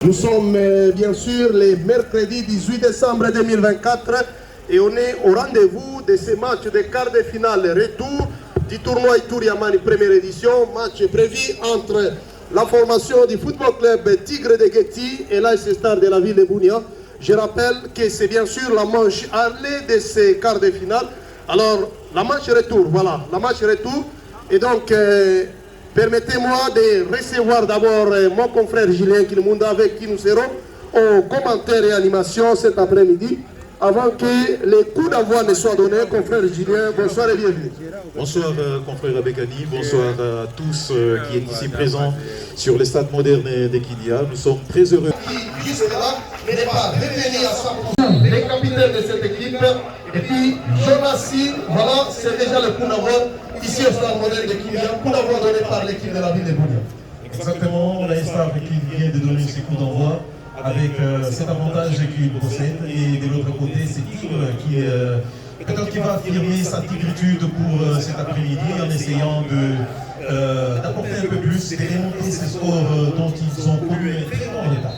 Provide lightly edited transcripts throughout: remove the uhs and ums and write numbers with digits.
Nous sommes bien sûr le mercredi 18 décembre 2024 et on est au rendez-vous de ce match de quart de finale retour du tournoi Ituri Amani première édition, match prévu entre la formation du football club Tigre de Guety et l'AS Star de la ville de Bunia. Je rappelle que c'est bien sûr la manche aller de ces quarts de finale. Alors la match retour, voilà, la match retour. Et donc permettez-moi de recevoir d'abord mon confrère Julien Kilmunda avec qui nous serons au commentaire et animation cet après-midi. Avant que les coups d'envoi ne soient donnés, confrère Julien, bonsoir et bienvenue. Bonsoir confrère Abekani, bonsoir à tous qui êtes ici présents sur le stade moderne d'Ekidia. Nous sommes très heureux. Jusque-là, il n'est pas revenu à 100%. Les capitaines de cette équipe, et puis Jonas, voilà, c'est déjà le coup d'envoi ici au stade moderne d'Ekidia, coup d'envoi donné par l'équipe de la ville de Bunia. Exactement, la Star qui vient de donner ses coups d'envoi avec cet avantage qu'il possède, et de l'autre côté c'est Tigre qui peut-être qu'il va affirmer sa tigritude pour cet après-midi en essayant d'apporter un peu plus, de remonter ces scores dont ils ont connu un très bon état.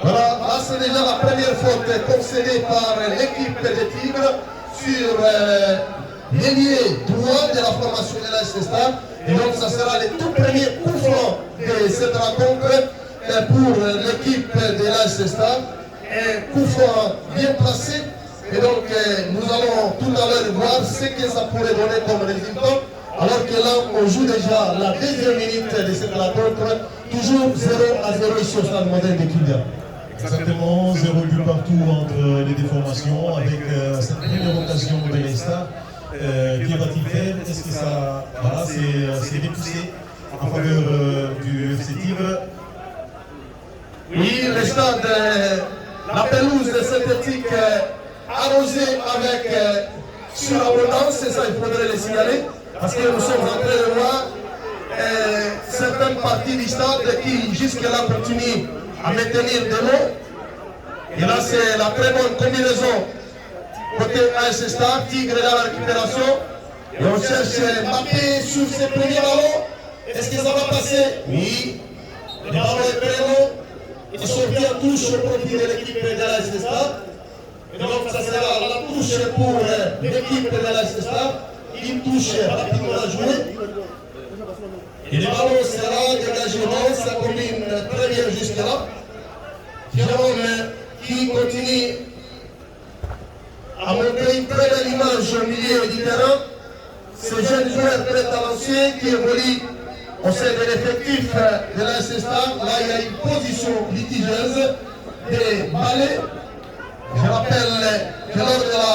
Voilà, là c'est déjà la première faute concédée par l'équipe des Tigres sur l'ailier droit de la formation de l'AS Star. Et donc ça sera le tout premier coup franc de cette rencontre pour l'équipe de l'AS Star. Un coup franc bien placé. Et donc nous allons tout à l'heure voir ce que ça pourrait donner comme résultat. Alors que là on joue déjà la deuxième minute de cette rencontre. Toujours 0-0 ici au stade moderne de Kidia. Exactement, 0 but partout entre les deux formations avec cette première occasion de la Star. Qui va-t-il faire? Est-ce que ça, voilà, c'est repoussé en faveur du FC Tigre? Oui, le stade, la pelouse synthétique arrosée avec surabondance, c'est ça, il faudrait le signaler, parce que nous sommes en train de voir certaines parties du stade qui jusque-là continuent à maintenir de l'eau. Et là, c'est la très bonne combinaison côté AS Star, Tigre dans la récupération. Et on cherche Mbappé sur ses premiers ballons. Est-ce que ça va passer? Oui. Le ballon est très long. Il est sorti en touche au profit de l'équipe de l'AS Star. Et donc ça sera la touche pour l'équipe de l'AS Star. Une touche rapidement à jouer. Et le ballon sera dégagé, ça combine très bien jusque-là. Jérôme qui continue à montrer une très belle image au milieu du terrain. Ce jeune joueur très talentueux qui évolue au sein de l'effectif de l'AS Star. Là, il y a une position litigieuse des balais. Je rappelle que lors de la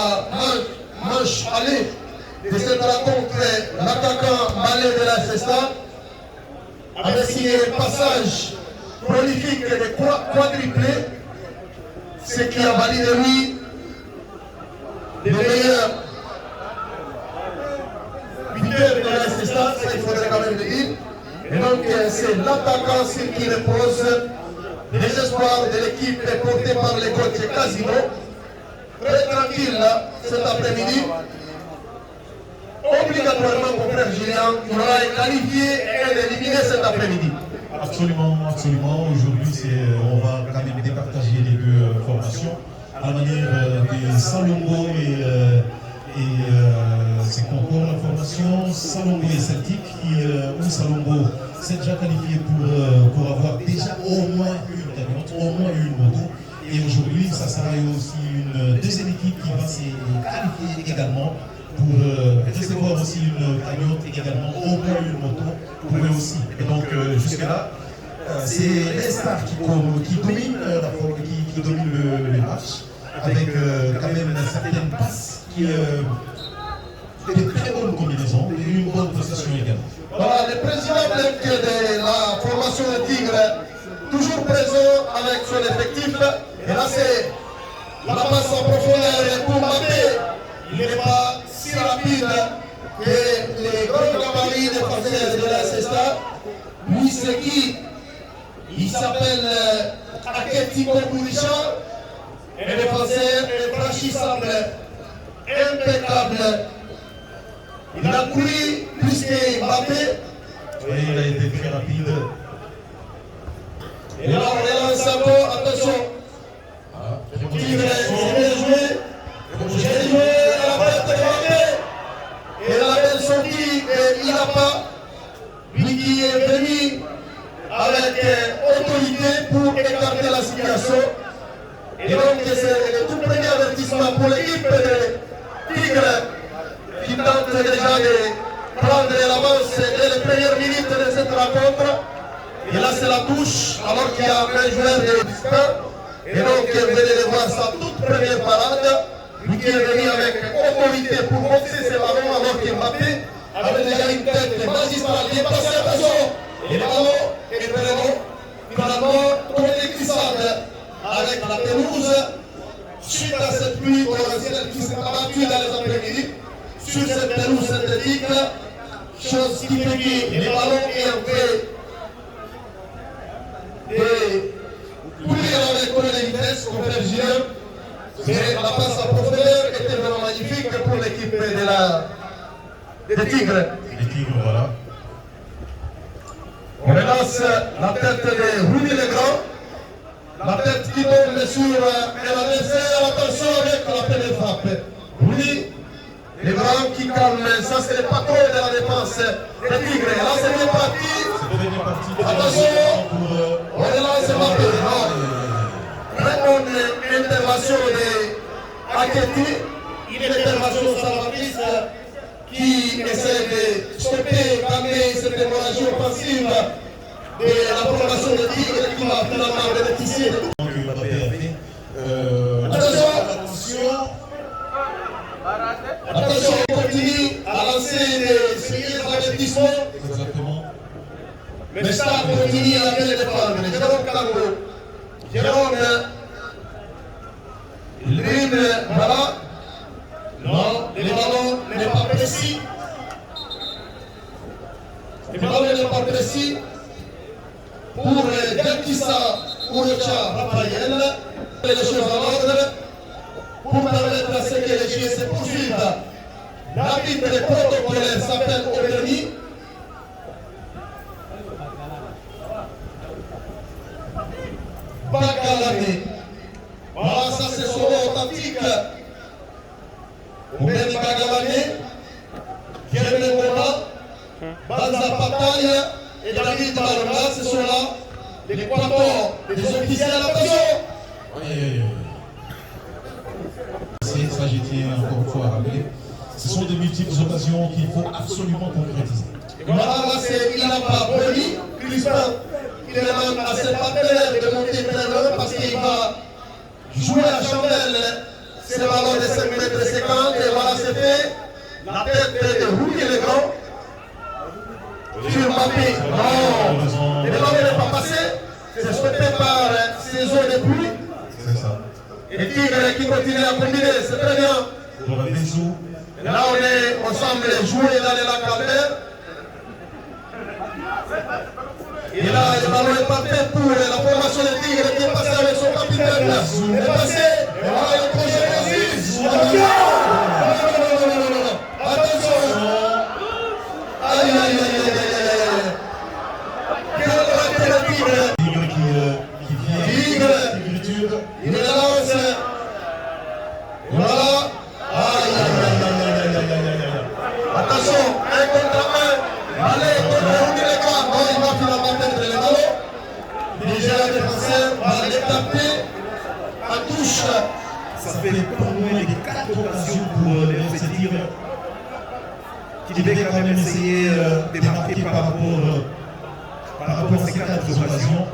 manche aller de cette rencontre, l'attaquant balai de l'AS Star avait signé un passage prolifique de quadruplés, ce qui a validé de lui le meilleur buteur de l'AS Star, ça il faudrait quand même le dire. Et donc c'est l'attaquant sur qui repose les espoirs de l'équipe portée par les coachs Casino. Très tranquille là, cet après-midi. Obligatoirement, mon frère Julien, il aura qualifié et éliminé cet après-midi. Absolument, absolument. Aujourd'hui, on va quand même départager les deux formations à la manière des Salombo et c'est encore la formation Salombo et Celtic où Salombo s'est déjà qualifié pour avoir déjà au moins une cagnotte, au moins une moto. Et aujourd'hui, ça sera aussi une deuxième équipe qui va se qualifier également pour recevoir aussi une cagnotte et également au moins une moto pour eux aussi. Et donc jusque-là, c'est les Stars qui dominent qui dominent le match avec quand même certaines passes qui des très bonnes combinaisons et une bonne possession également. Voilà, le président de la formation de Tigre, toujours présent avec son effectif. Et là, c'est la passe en profondeur pour Mbappé. Il n'est pas si rapide que les grands camarades défenseurs de la Star. Lui, c'est qui? Il s'appelle Aketi Kokurisha. Un défenseur infranchissable, impeccable. Il a couru plus que Mbappé. Oui, il a été très rapide. Et là, on relance encore, attention. Tigre, c'est bien joué. J'ai joué à la tête de Mbappé. Et la belle sortie, il n'a pas. Lui qui est venu avec autorité pour écarter la situation. Et donc, c'est le tout premier avertissement pour l'équipe de Tigre qui tente déjà de prendre l'avance dès les premières minutes de cette rencontre. Et là, c'est la touche, alors qu'il y a un joueur de distant. Et donc, vous allez le voir sa toute première parade. Lui qui est venu avec autorité pour boxer ses ballons, alors que Mbappé avait déjà une tête magistrale. Il est passé, attention. Et le ballon est vraiment, finalement, tombé glissade avec la pelouse. Suite à cette pluie torrentielle qui s'est abattue dans les après-midi, sur cette pelouse synthétique, chose qui fait que les ballons ont fait des courir avec combien de vitesse, confrère Julien, mais la passe à profondeur était vraiment magnifique pour l'équipe des Tigres. Les Tigres, voilà. On relance la tête de Rudy Legrand, la tête qui tombe sur un adversaire, attention avec la première frappe. Rudy Legrand qui calme, ça c'est le patron de la défense des Tigres. Là c'est bien parti. Attention, on relance Mbappé. Très bonne intervention de Aketi, une intervention salvatrice qui essaie de stopper, calmer cette hémorragie offensive de la formation de Tigre qui va finalement bénéficier de tout. Attention, on continue à lancer des avertissements. Exactement. Mais ça continue à bien les défendre. Jérôme Kango. Jérôme, l'une, voilà. Non, le ballon n'est pas précis. Le ballon n'est pas précis. Pour Diakissa Ourocha Raphaël, les choses en ordre. Pour permettre à ce que les jeux se poursuivent. L'arbitre protocolaire s'appelle Auberny. Bagalane. Voilà, ça c'est son nom authentique. Auberny Bagalane, Germain Goma, Banza Pataille et David Balonga, ce sont là les pointons des officiels. Attention! Ça, j'ai tiens encore une fois à rappeler. Ce sont de multiples occasions qu'il faut absolument concrétiser. Voilà, là c'est il n'a pas Boni, Crispin. Il demande à ses partenaires de monter très loin parce qu'il va jouer la chandelle. C'est le ballon de 5 mètres 50 et voilà c'est fait. La tête de Rudy Legrand. Sur Mbappé. Non, le ballon n'est pas passé. C'est stoppé par ces eaux de pluie. C'est ça. Et Tigre qui continue à combiner, c'est très bien. Pour la Benzo. Là on est ensemble jouer dans les lacs Albert. Et là, le ballon est parfait pour la formation de Tigre qui est passé avec son capitaine. Il est passé. Et voilà le projet Aziz. Attention. Aïe, aïe, aïe, aïe, aïe. Quel raté de Tigre. Tigre qui vient. Tigre. Il lance. Voilà. Aïe, aïe, aïe, aïe, aïe, aïe, aïe, aïe. Attention, un contre un. Allez, contre Rudy Legrand. Non, il va finalement perdre le ballon. Déjà, le défenseur va les taper à touche. Ça fait pas moins de 4 occasions pour le Tigre qui devait quand même essayer de marquer par rapport à ces 4 occasions.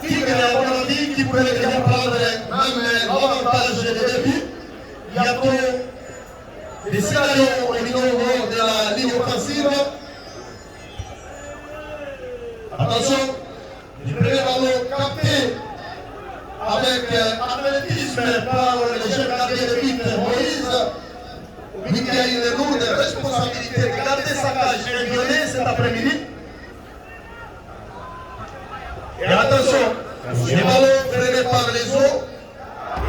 Tigre, à mon avis, qui pourrait déjà prendre même l'avantage de début. Il y a des scénarios au niveau de la ligne offensive. Attention, le premier ballon capté avec athlétisme par le jeune gardien de but Moïse. Lui qui a une lourde responsabilité de garder sa cage inviolée cet après-midi. Et attention, les ballons freinés par les eaux.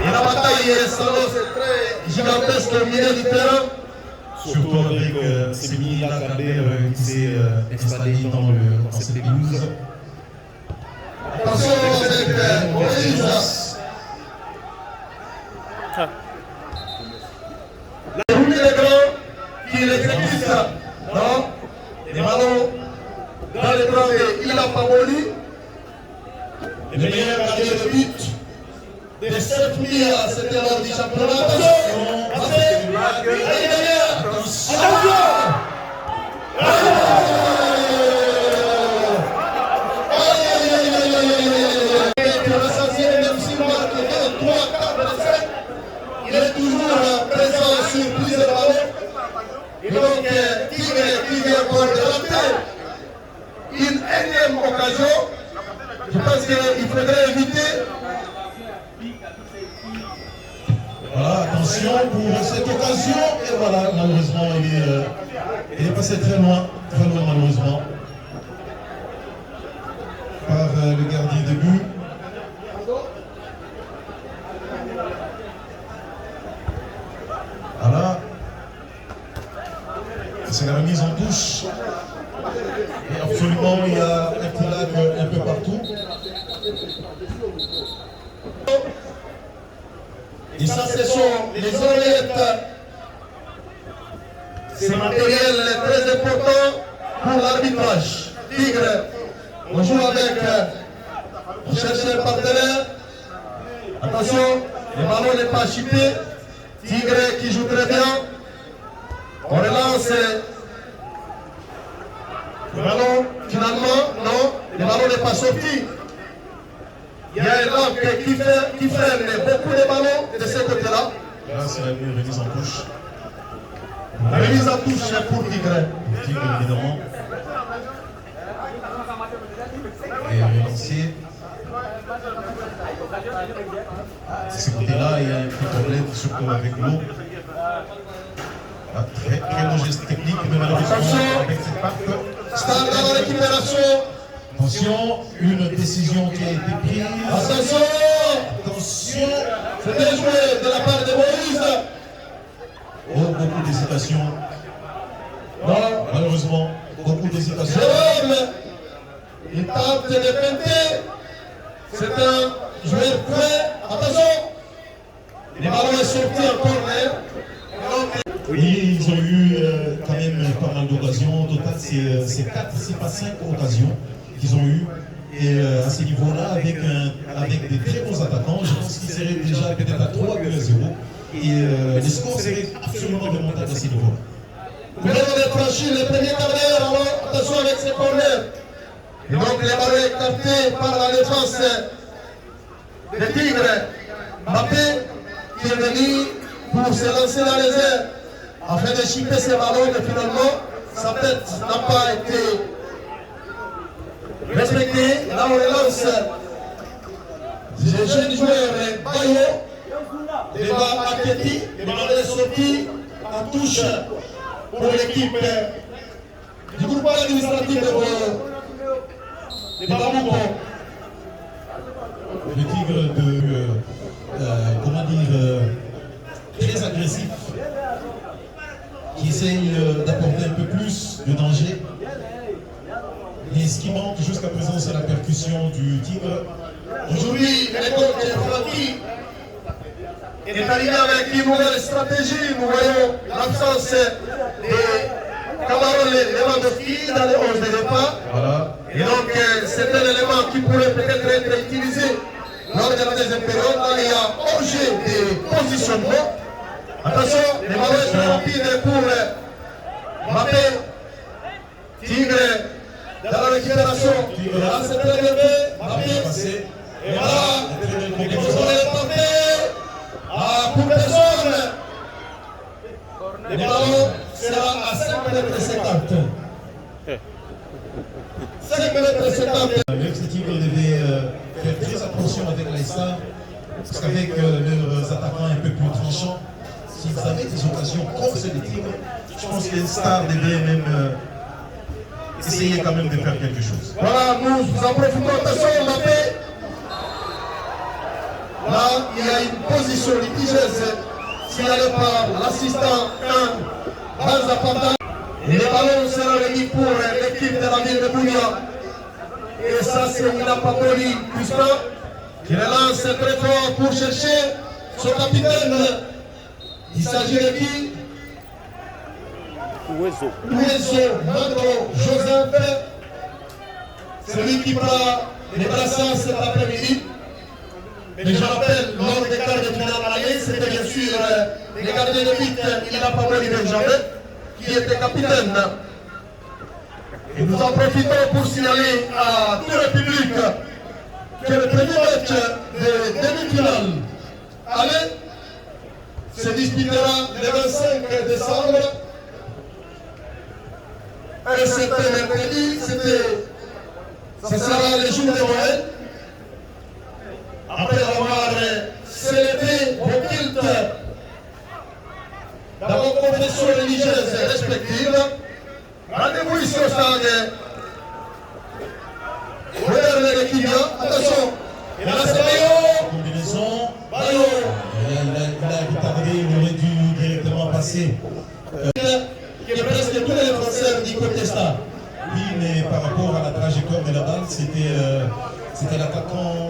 Et la bataille s'annonce très gigantesque au milieu du terrain. Surtout avec ces mini-lacs qui s'est installé dans cette pelouse. Attention avec Moïse. La roue des grands qui l'exécute. Non, les ballons dans les bras de Ila Pamoli. Le meilleur gardien de but des 7 milliards, c'était lors du championnat. Attention, allez derrière. Attention. Il est toujours présent sur plusieurs ballons. Et donc, Tigre qui vient encore de rater une énième occasion. Je pense qu'il faudrait éviter. Voilà, attention pour cette occasion. Et voilà, malheureusement, il est passé très loin malheureusement, par le gardien de but. Voilà. C'est la remise en touche. Et absolument, il y a un petit lag un peu partout. Et ça, ce sont les oreillettes. C'est matériel très important pour l'arbitrage. Tigre, on joue avec, on cherche un partenaire. Attention, le ballon n'est pas chippé. Tigre qui joue très bien. On relance. Le ballon, finalement, non, le ballon n'est pas sorti. Il y a un lock qui freine beaucoup de ballons de ce côté-là. Là, c'est la remise en touche. La remise en touche pour Tigre. Pour Tigre, évidemment. Et relancé. De ce côté-là, il y a un petit problème, surtout avec l'eau. Très bon geste technique, mais malheureusement, avec cette patte. Stade dans la récupération. Attention, une décision qui a été prise. Attention. Attention. C'est bien joué de la part de Moïse. Oh, beaucoup d'hésitation. Non. Malheureusement, beaucoup d'hésitation. Jérôme, il tente de feinter. C'est un joueur prêt. Attention. Le ballon est sorti en corner. Oui, ils ont eu quand même pas mal d'occasions. Au total, c'est 4, c'est pas 5 occasions qu'ils ont eu. Et à ce niveau-là, avec des très bons attaquants, je pense qu'ils seraient déjà peut-être à 3 buts à 0. Et les scores seraient absolument remontables à ce niveau-là. Vous venez de franchir le premier corner, alors attention avec ces corners. Et donc le ballon est capté par la défense de Tigre. Mbappé qui est venu pour se lancer dans les airs afin de chipper ces ballons, mais finalement sa tête n'a pas été respectée. Là on relance le jeune joueur Bayo devant Aketi. Le ballon est sorti en touche pour l'équipe du groupe administratif de Bamako. Le Tigre comment dire, très agressif, qui essaye d'apporter un peu plus de danger. Et ce qui manque jusqu'à présent, c'est la percussion du Tigre. Aujourd'hui, l'école de Francky est arrivée avec une nouvelle stratégie. Nous voyons l'absence de Cameron Lewandowski dans les 11 de départ. Voilà. Et donc, c'est un élément qui pourrait peut-être être utilisé lors de la deuxième période. Là, il y a objet de positionnement. Attention, les ballons sont rapides pour Mbappé. Tigre dans la récupération. Là, c'est très élevé. Mbappé. Et voilà, les contrôles est porté pour personne. Le ballon sera à 5 mètres 50. 5 mètres 50. Le Tigre devait faire très attention avec les Stars, parce qu'avec leurs attaquants un peu plus tranchants, s'ils avaient des occasions contre les Tigres, je pense que les Stars devaient même essayer quand même de faire quelque chose. Voilà, nous en profitons. Attention, Mbappé. Là, il y a une position litigieuse signalée par l'assistant 1, Banza Panda. Et le ballon sera remis pour l'équipe de la ville de Bounia. Et ça, c'est Ila Papoli Puspa qui relance très fort pour chercher son capitaine. Il s'agit de qui? Uezo Mando Joseph. C'est lui qui prend les brassards cet après-midi. Mais je rappelle, lors des quarts de finale aller, c'était bien sûr les gardiens de but, Ila Papoli Benjamin, qui était capitaine. Et nous en profitons pour signaler à tout le public que le premier match de demi-finale aller se disputera le 25 décembre. Et c'était mercredi, ce sera le jour de Noël. Après avoir célébré vos cultes dans vos confessions religieuses respectives, rendez-vous ici au stade. Regardez les clients, attention, et là c'est Bayo. Combinaison. Bayo. Il a retardé, il aurait dû directement passer. Qui est presque tous les défenseurs du côté stade. Oui, mais par rapport à la trajectoire de la balle, c'était l'attaquant,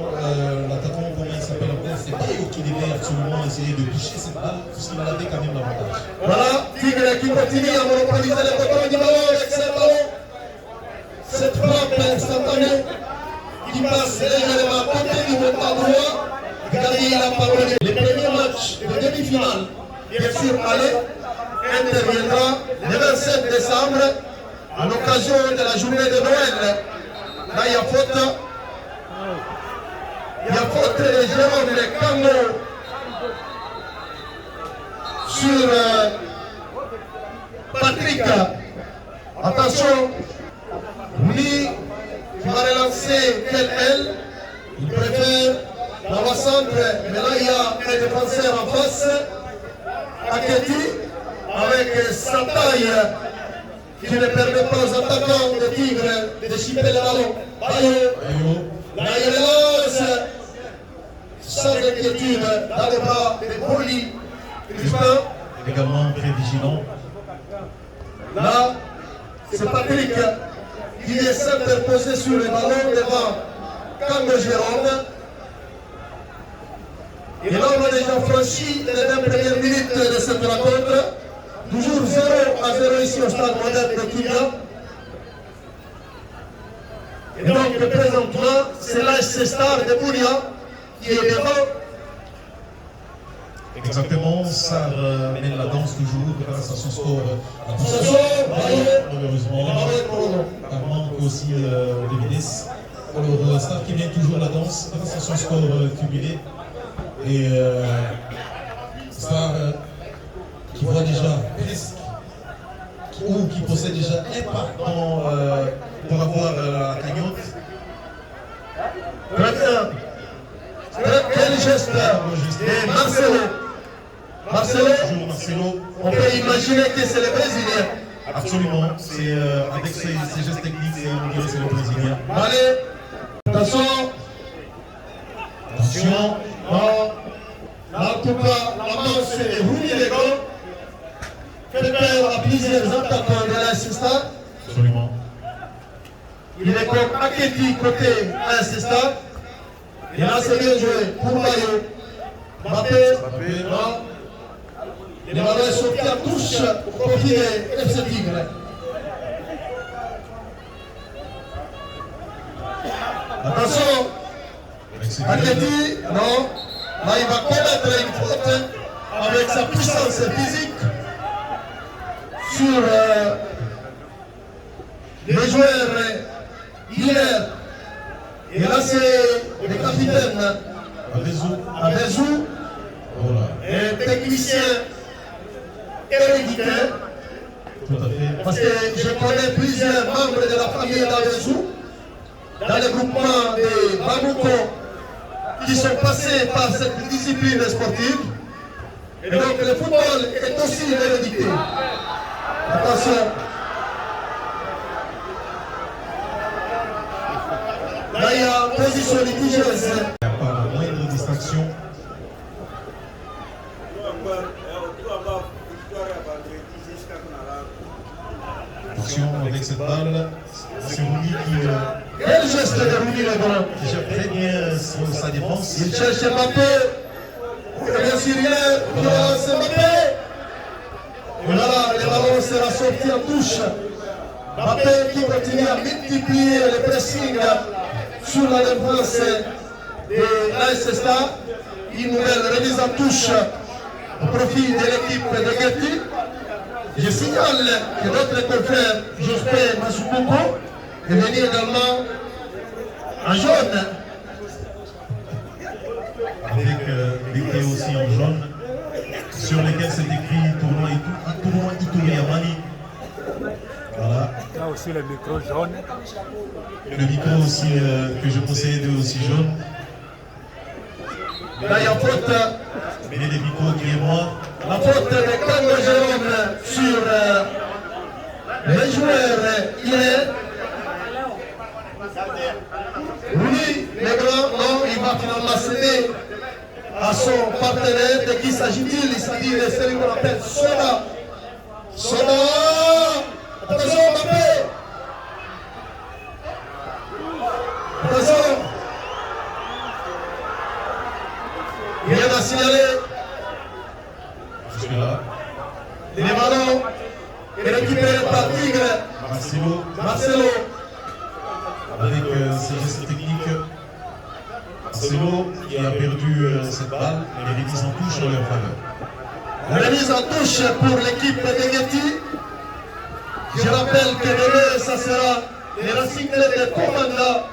comment il s'appelle encore, c'est Bayo qui devait absolument essayer de toucher cette balle, puisqu'il avait quand même l'avantage. Voilà, Tigre qui continue à monopoliser le bâton du ballon avec ce ballon. Cette frappe instantanée qui passe légèrement à côté du montant droit. Regardez la parole. Le premier match de demi-finale, bien sûr, aller, interviendra le 27 décembre à l'occasion de la journée de Noël. Là, il y a faute. Il y a faute de Jérôme Le Cango sur Patrick. Attention, lui qui va relancer elle. Il préfère l'avant-centre, mais là il y a un défenseur en face, Aketi, avec sa taille qui ne permet pas aux attaquants de Tigre de chipper le ballon. Bayo, là il relance sans inquiétude dans les bras de Boli. Également très vigilant. Là, c'est Patrick qui est s'interposer sur le ballon devant Kango Jérôme. Et là, on a déjà franchi les 20 premières minutes de cette rencontre. Toujours 0-0 ici au stade moderne de Kilia. Et donc, présentement, c'est l'ASC Star de Boulia qui est devant. Exactement, ça mène la danse toujours grâce à son score. Malheureusement, il manque aussi de vitesse. Alors, Star qui mène toujours la danse grâce à son score cumulé. Et Star qui voit déjà presque, ou qui possède déjà un pas pour avoir la cagnotte. Très bien. Quel geste de Marcelo. Marcelo, On peut imaginer que c'est le Brésilien. absolument, c'est avec ses gestes techniques, on dirait que c'est le Brésilien. Allez, attention. Attention, En tout cas, la main c'est Rouli Lego. Fait peur à plusieurs attaquants de l'assistant. absolument. Il est comme Aketi côté assistant. Et là c'est bien joué pour Bayo. Mbappé, non. Le ballon est sorti à touche au profit de FC Tigre. Attention, Aketi, non. Là il va commettre une faute avec sa puissance physique sur le joueur hier. Et là c'est le capitaine Abezou, un technicien héréditaire. Tout à fait. Parce que je connais plusieurs membres de la famille d'Abezou dans le groupement des Bamouko qui sont passés par cette discipline sportive. Et donc le football est aussi une hérédité. Attention. Là, il y a position litigieuse. Il n'y a pas la moindre distraction. action avec cette balle. C'est Rouni qui Quel geste de Rouni Legrand. gère très bien sa défense. Il cherche Mbappé. Bien sûr, c'est Mbappé. Et voilà, le ballon sera sorti en touche. Mbappé qui continue à multiplier le pressing sur la défense de l'AS Star. Une nouvelle remise en touche au profit de l'équipe de Getty. Je signale que notre confrère Jospin Massoukouko est venu également en jaune. Avec des clés aussi en jaune, sur lesquels c'est écrit tournoi Ituri Amani. Voilà. Là aussi le micro jaune. Le micro aussi que je possède aussi jaune. Là, il y a faute. Mais les micros qui est moi. La faute de Kango Jérôme sur le joueur Iné. Lui, Legrand, non, il va finalement céder à son partenaire. De qui s'agit-il? Il s'agit de celui qu'on appelle Soda. Soda! Attention, Mbappé! Attention! Il vient de signaler. Jusque-là. Les ballons est récupéré par Tigre. Marcelo. Avec ses gestes techniques. Marcelo qui a perdu cette balle, mais les mises en touche en leur faveur. La remise en touche pour l'équipe de Getty. Je rappelle que demain, ça sera les Racing de Commanda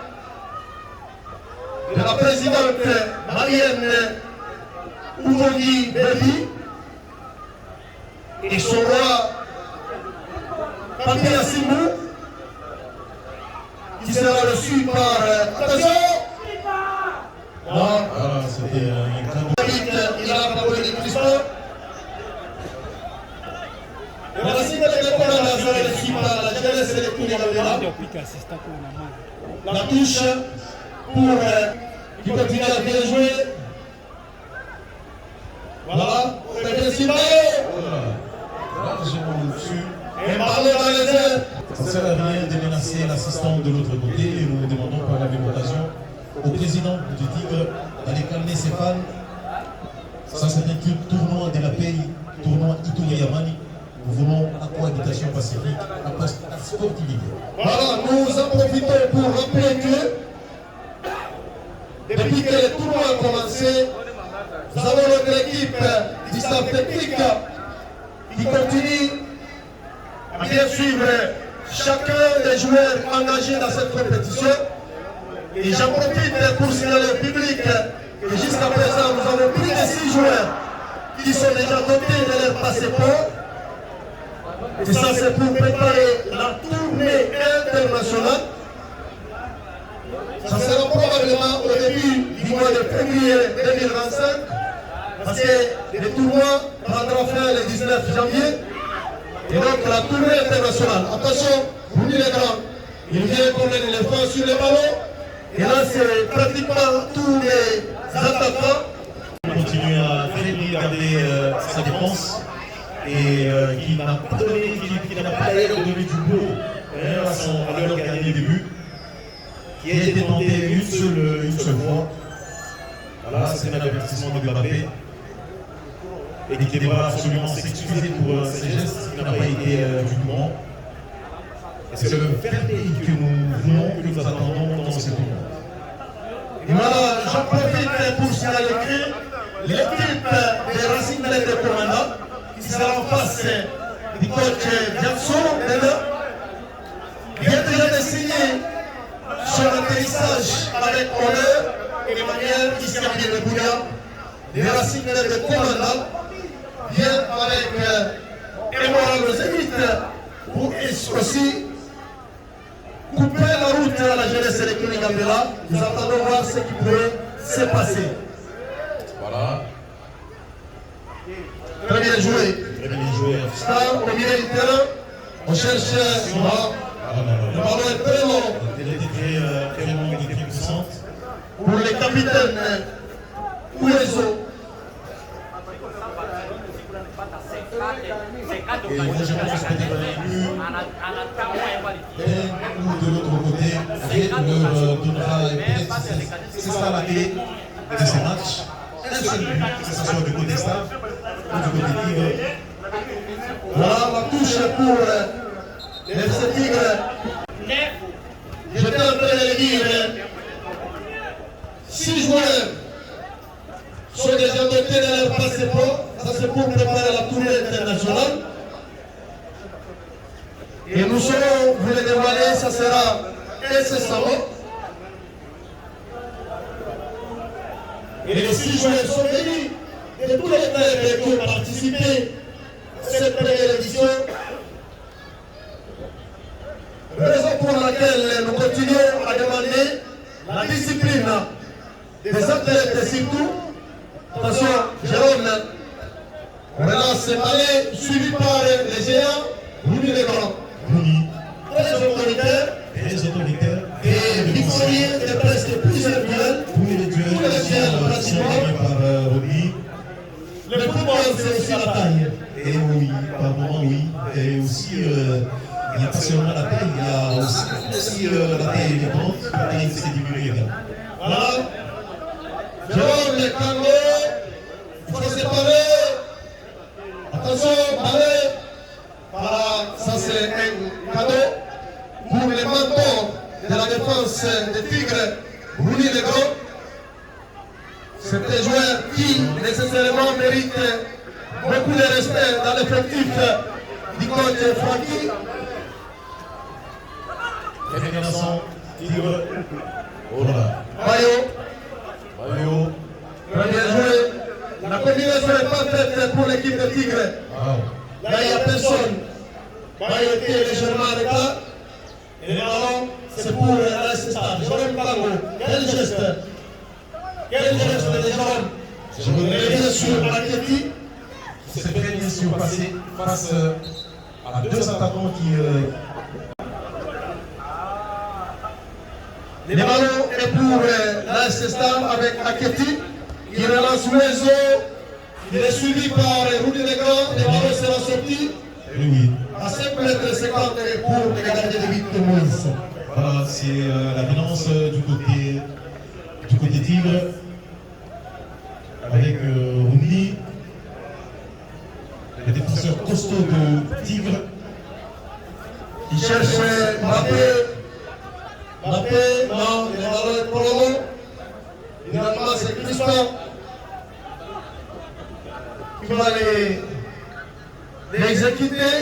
de la présidente malienne Oumouni Bebi et son roi Papi Assimou qui sera reçu par attention. Non, Voilà, c'était un cadeau. il a rappelé les Christophe. La Racing de Commanda sera reçu par la jeunesse de Koulibaly. La touche pour qui continue à bien jouer. Voilà, c'est bien Largement au-dessus. et ballon dans les airs. Ça ne sert à rien de menacer l'assistant de l'autre côté et nous demandons par la même occasion au président du Tigre d'aller calmer ses fans. Ça c'est un tournoi de la paix, tournoi Ituri Amani. Nous voulons la cohabitation pacifique, la sportivité. Voilà, nous en profitons pour rappeler que depuis que le tournoi a commencé, nous avons notre équipe du staff technique qui continue à bien suivre chacun des joueurs engagés dans cette compétition. Et j'en profite pour signaler au public que jusqu'à présent, nous avons plus de 6 joueurs qui sont déjà dotés de leur passeport. Et ça, c'est pour préparer la tournée internationale. Ça sera probablement au début du mois de février 2025, parce que le tournoi prendra fin le 19 janvier. Et donc la tournée internationale. Attention, vous dites les grands, il vient comme un éléphant sur le ballon. Et là, c'est pratiquement tous les attaquants. Il continue à très bien garder sa défense et qui n'a pas donné, qui n'a pas d'ailleurs donné du beau à leur gardien des buts, qui a été tenté une seule fois. Voilà, c'est un avertissement de Mbappé et qui devra absolument s'excuser pour ses gestes qui n'a pas été du tout bon. Et c'est le fair play que nous voulons, que nous attendons dans ce tournoi. Et voilà, j'en profite pour signaler que l'équipe des Racing de Commanda, qui sera en face du coach Janson, vient déjà de signer son atterrissage avec honneur et de manière ici à Biéleboulia. Les Racing de Commanda viennent avec Emoran Zénith pour aussi couper la route à la jeunesse de Koulibaly. Nous attendons voir ce qui pourrait se passer. Voilà. Très bien joué. Très bien joué. Star au milieu du terrain. On cherche Soura. Le ballon est très long. Elle était très longue et très puissante. Pour les capitaines Ouezo. Et moi je pense que peut-être un but et leur donnera peut-être c'est ça la clé de ces matchs. Un seul but, que ce soit du côté staff ou du côté Tigre. Voilà la touche pour l'FC Tigre. J'étais en train de dire 6 joueurs sont déjà dotés de leur passeport. Ça c'est pour préparer la tournée internationale. Et nous serons, vous le dévoiler, ça sera incessamment. Et les 6 joueurs sont venus de tous les clubs qui ont participé à cette première édition. Raison pour laquelle nous continuons à demander la discipline des athlètes et surtout, attention, Jérôme, on relance ce balai suivi par les géants, Rouni les grands. Rouni, Très autoritaire et victorieux de presque plusieurs duels. tous les duels sont gagnés par Rouni. Le football, c'est aussi la taille. Et oui, par moment oui. Et aussi, il n'y a pas seulement la taille, il y a aussi la taille élégante, la taille s'est diminuée également. Voilà. Jérôme, les Cangos, il faut séparer. Attention, balai. Voilà, ça c'est un cadeau pour les mentors de la défense des Tigres, Rouni les grands. C'est des joueurs qui nécessairement méritent beaucoup de respect dans l'effectif du coach Francky. Révélation, Tigre, oh là, Bayo, Bayo, très bien joué. La combinaison n'est pas faite pour l'équipe de Tigres. wow. Là, il n'y a personne. Bayo était légèrement en retard. Et le ballon, c'est pour l'assistant. Jérôme Tango. Quel geste de Jérôme. Je voudrais bien sûr Raketi. C'est très bien surpassé face à deux attaquants qui... Le ballon est pour l'assistant avec Aketi. Il relance Ouezo. Il est suivi par Rouni Legrand. Le ballon sera sorti. Oui, À 5 mètres 50 pour le gardien de but de Moïse. voilà, c'est la relance du côté Tigre avec Rouni, le défenseur costaud de Tigre. Il cherche Mbappé. Mbappé, non, le ballon est trop long. Finalement, c'est Christophe qui va l'exécuter.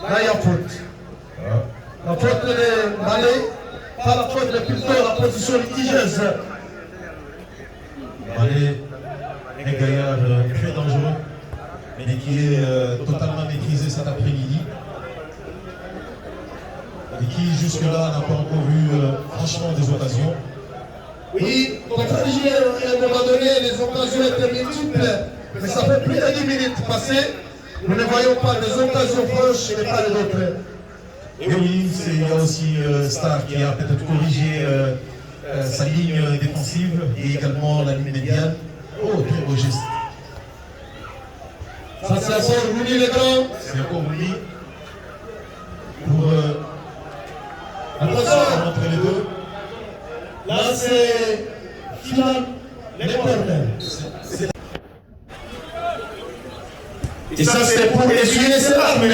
Là, il y a faute. La faute de Malé, pas la faute de plutôt la position litigieuse. Malé, un gaillard très dangereux, mais qui est totalement maîtrisé cet après-midi. Et qui jusque-là n'a pas encore eu franchement des occasions. Oui, comme je disais, à un moment donné, les occasions étaient multiples, mais ça fait plus de 10 minutes passées. Nous ne voyons pas des occasions proches de part et d'autre. Et oui, il y a aussi Star qui a peut-être corrigé sa ligne défensive et également la ligne médiane. Oh, très beau geste. Ça, c'est encore Rouni Legrand. C'est encore lui pour Attention, entre les deux. là c'est final, les corners. Et ça c'est pour essuyer ses larmes.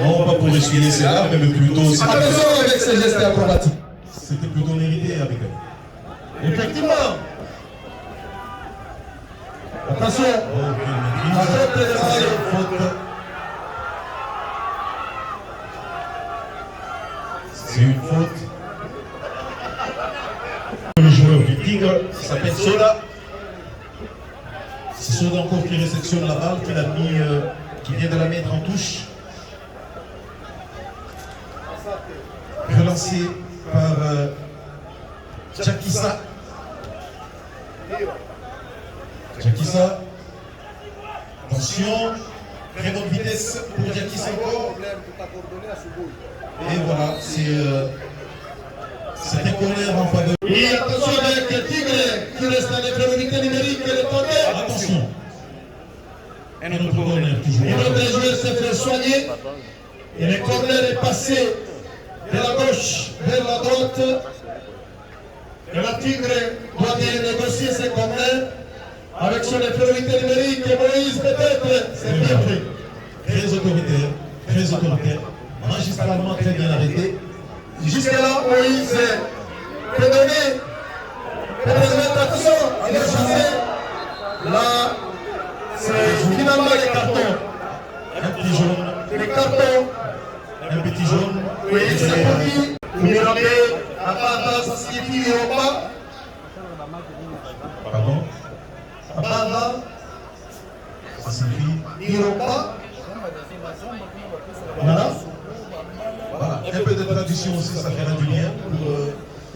Non, pas pour essuyer ses larmes, mais plutôt Attention avec ces gestes acrobatiques. c'était plutôt mérité avec elle. Effectivement. Attention, Oh, quelle la maîtrise. faute de Ça, c'est Mario. une faute. C'est une faute. Le joueur du Tigre qui s'appelle Soda. C'est Soda encore qui réceptionne la balle, qui vient de la mettre en touche. Relancé par Jakissa. Jakissa. Attention. Très bonne vitesse pour Jakissa encore. Et voilà, c'est un corner en faveur. Et attention avec le Tigre qui reste à l'infériorité numérique et le corner. Attention. Un autre corner toujours. Et notre joueur s'est fait soigner. Et le corner est passé de la gauche compte. Et la Tigre doit négocier ses comptes avec son infériorité numérique. Et Moïse, peut-être, c'est bien pris. Très autoritaire, magistralement très bien arrêté. Jusque-là, Moïse peut donner, peut mettre attention, il est chassé. Là, c'est finalement les cartons. Un petit jaune, Les cartons, un petit jaune. oui, c'est pour lui. Mirabé, à part ça signifie Yoruba. Pardon, Ababa, ça signifie. Yoruba. Voilà. Voilà, un peu de traduction aussi, ça fera du bien pour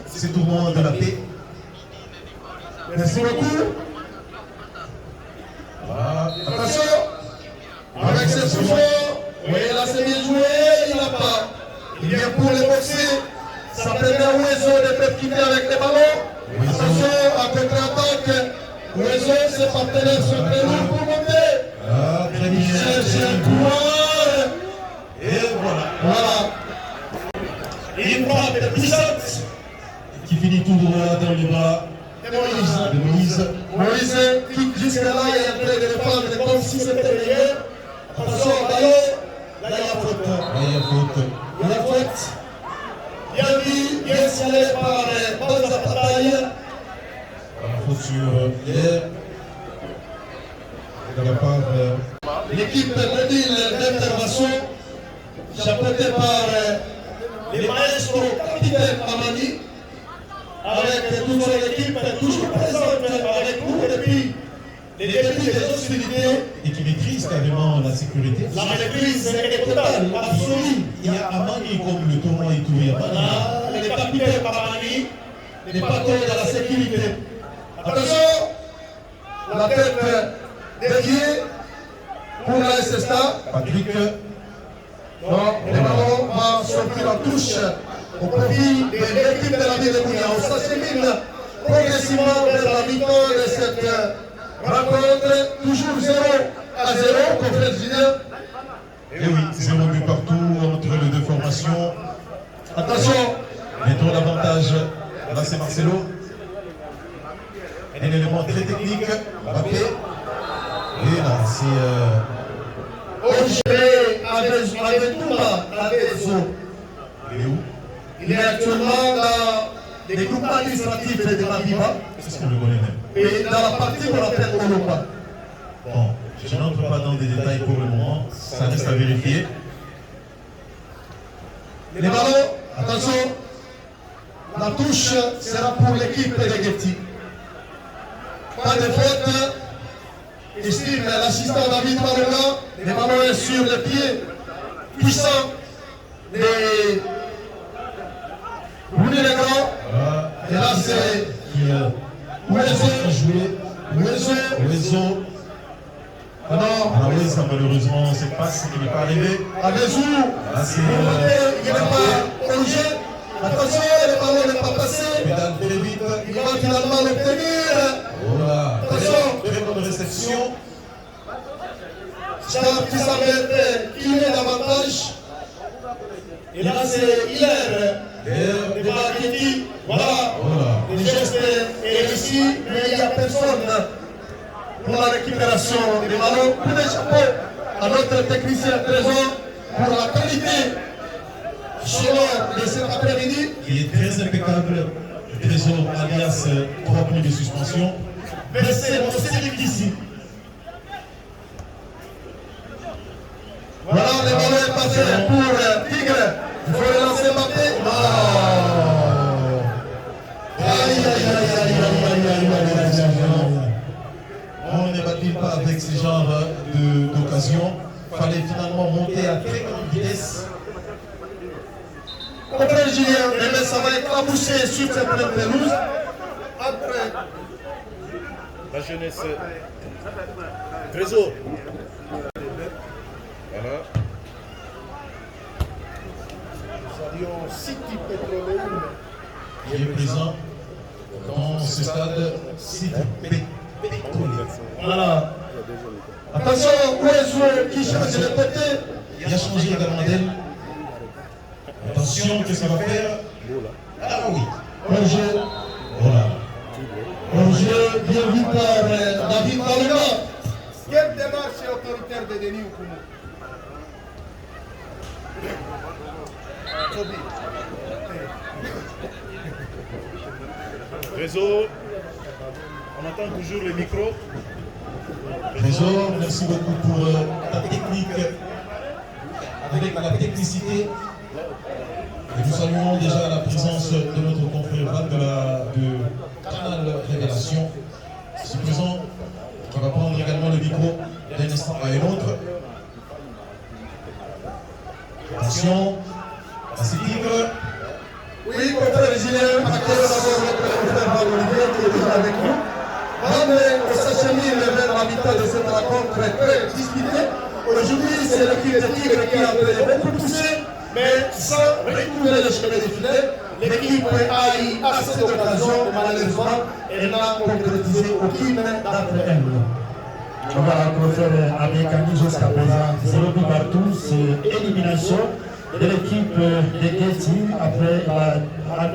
ces tourments de la paix. Merci beaucoup. Voilà. Attention, avec ses souffles, oui, là c'est bien joué, il n'a pas. Il vient pour les boxer. Ça permet à Ouezo de percuter avec les ballons. Attention, à contre-attaque. Ouezo, ses partenaires sont très lourds pour monter. Ah, très bien. Cherche un couloir. Et voilà. Voilà. Une frappe puissante. Qui finit tout droit dans les bras Et Moïse. de Moïse. Moïse, qui jusque-là, il est en train de défendre comme si c'était rien. Attention, ballon. Là, il y a faute. Là, il y a faute. Il y a faute. Bien vu, bien signalé par Banza Pataille. La faute sur hier. De la part L'équipe mobile d'intervention, chapeautée par les maestros capitaine Amani, avec toute son équipe toujours présente avec nous depuis les débuts des hostilités. et qui maîtrise carrément la sécurité. La maîtrise est totale, absolue. Il y a Amani comme le tournoi et tout. Il y a Amani. Là, le capitaine Amani n'est pas trop dans la sécurité. Attention, la tête dédiée pour la SSTA. Patrick, Non, le ballon va sortir en touche au profit de l'équipe de la ville de Bouillon. On s'achemine progressivement vers la victoire de cette rencontre. Toujours 0-0, confrère Julien. et oui, 0 but partout entre les deux formations. Attention, Maintenant l'avantage, là c'est Marcelo. Un élément très technique, Mbappé. Et là c'est Ogéré avec Touma, avec Zo. il est où? Il est actuellement dans les groupes administratifs de la Viva Est-ce qu'on le connaît même? et dans la partie qu'on appelle Olopa. Bon, je n'entre pas dans des détails pour le moment, ça reste à vérifier. Les ballons, attention, la touche sera pour l'équipe de Getty. Pas de faute. Estime l'assistant David Marola. Les ballons est sur le pied puissant de Rouni les grands. Voilà. Et là c'est Qui a joué Ouezo. alors Ah oui, ça malheureusement, c'est pas ce qui n'est pas arrivé. Abezou. Ah, c'est Il n'est pas au jeu. Attention, le ballon n'est pas passé. pédale très vite. Il va finalement l'obtenir. Voilà. Attention. Très bonne réception. Charles qui s'arrête, il est davantage. Et là, c'est Hilaire. Devant Getty. Voilà. Voilà. Le geste est réussi, mais il n'y a personne pour la récupération des ballons. Coup de chapeau à notre technicien présent pour la qualité sonore de cet après-midi. Qui est très impeccable. Trésor alias 3 points de suspension. Versé mon style ici. Voilà, le ballon est passé pour Tigre. Il faut le lancer Mbappé. Oh. Aïe, aïe, aïe, aïe, aïe, aïe, aïe, aïe, aïe. On ne bat-il pas avec ce genre d'occasion. Il fallait finalement monter à très grande vitesse. Comprenez Julien, mais ça va éclabousser sur cette pleine pelouse. Après, La jeunesse. Trésor. Voilà. nous avions City Petroleum. Qui est présent dans ce stade City Pétrolier. Voilà. Attention, Ouezo qui change de côté. Il a changé également d'elle. Attention, qu'est-ce qu'il va faire? Ah oui. Hors-jeu. Voilà. Hors-jeu bien vu par David Malona. Quelle démarche autoritaire de Denis Oukoumou? Réseau, on entend toujours le micro. Trésor, merci beaucoup pour ta technique, avec la technicité. Et nous saluons déjà la présence de notre confrère Val de Canal Révélation, ici présent, qui va prendre également le micro d'un instant à un autre. Attention, à ces tigres. Oui, confrère Julien, accueillons d'abord notre confrère Val-Olivier qui est déjà avec nous. On s'achemine vers la mi-temps de cette rencontre très disputée. Aujourd'hui, c'est l'équipe des Tigres qui a beaucoup poussé, mais sans retrouver le chemin des filets. L'équipe a eu assez d'occasions, malheureusement, elle n'a concrétisé aucune d'entre elles. Voilà, confrère Abekani jusqu'à présent, 0 but partout, c'est élimination de l'équipe de Getty après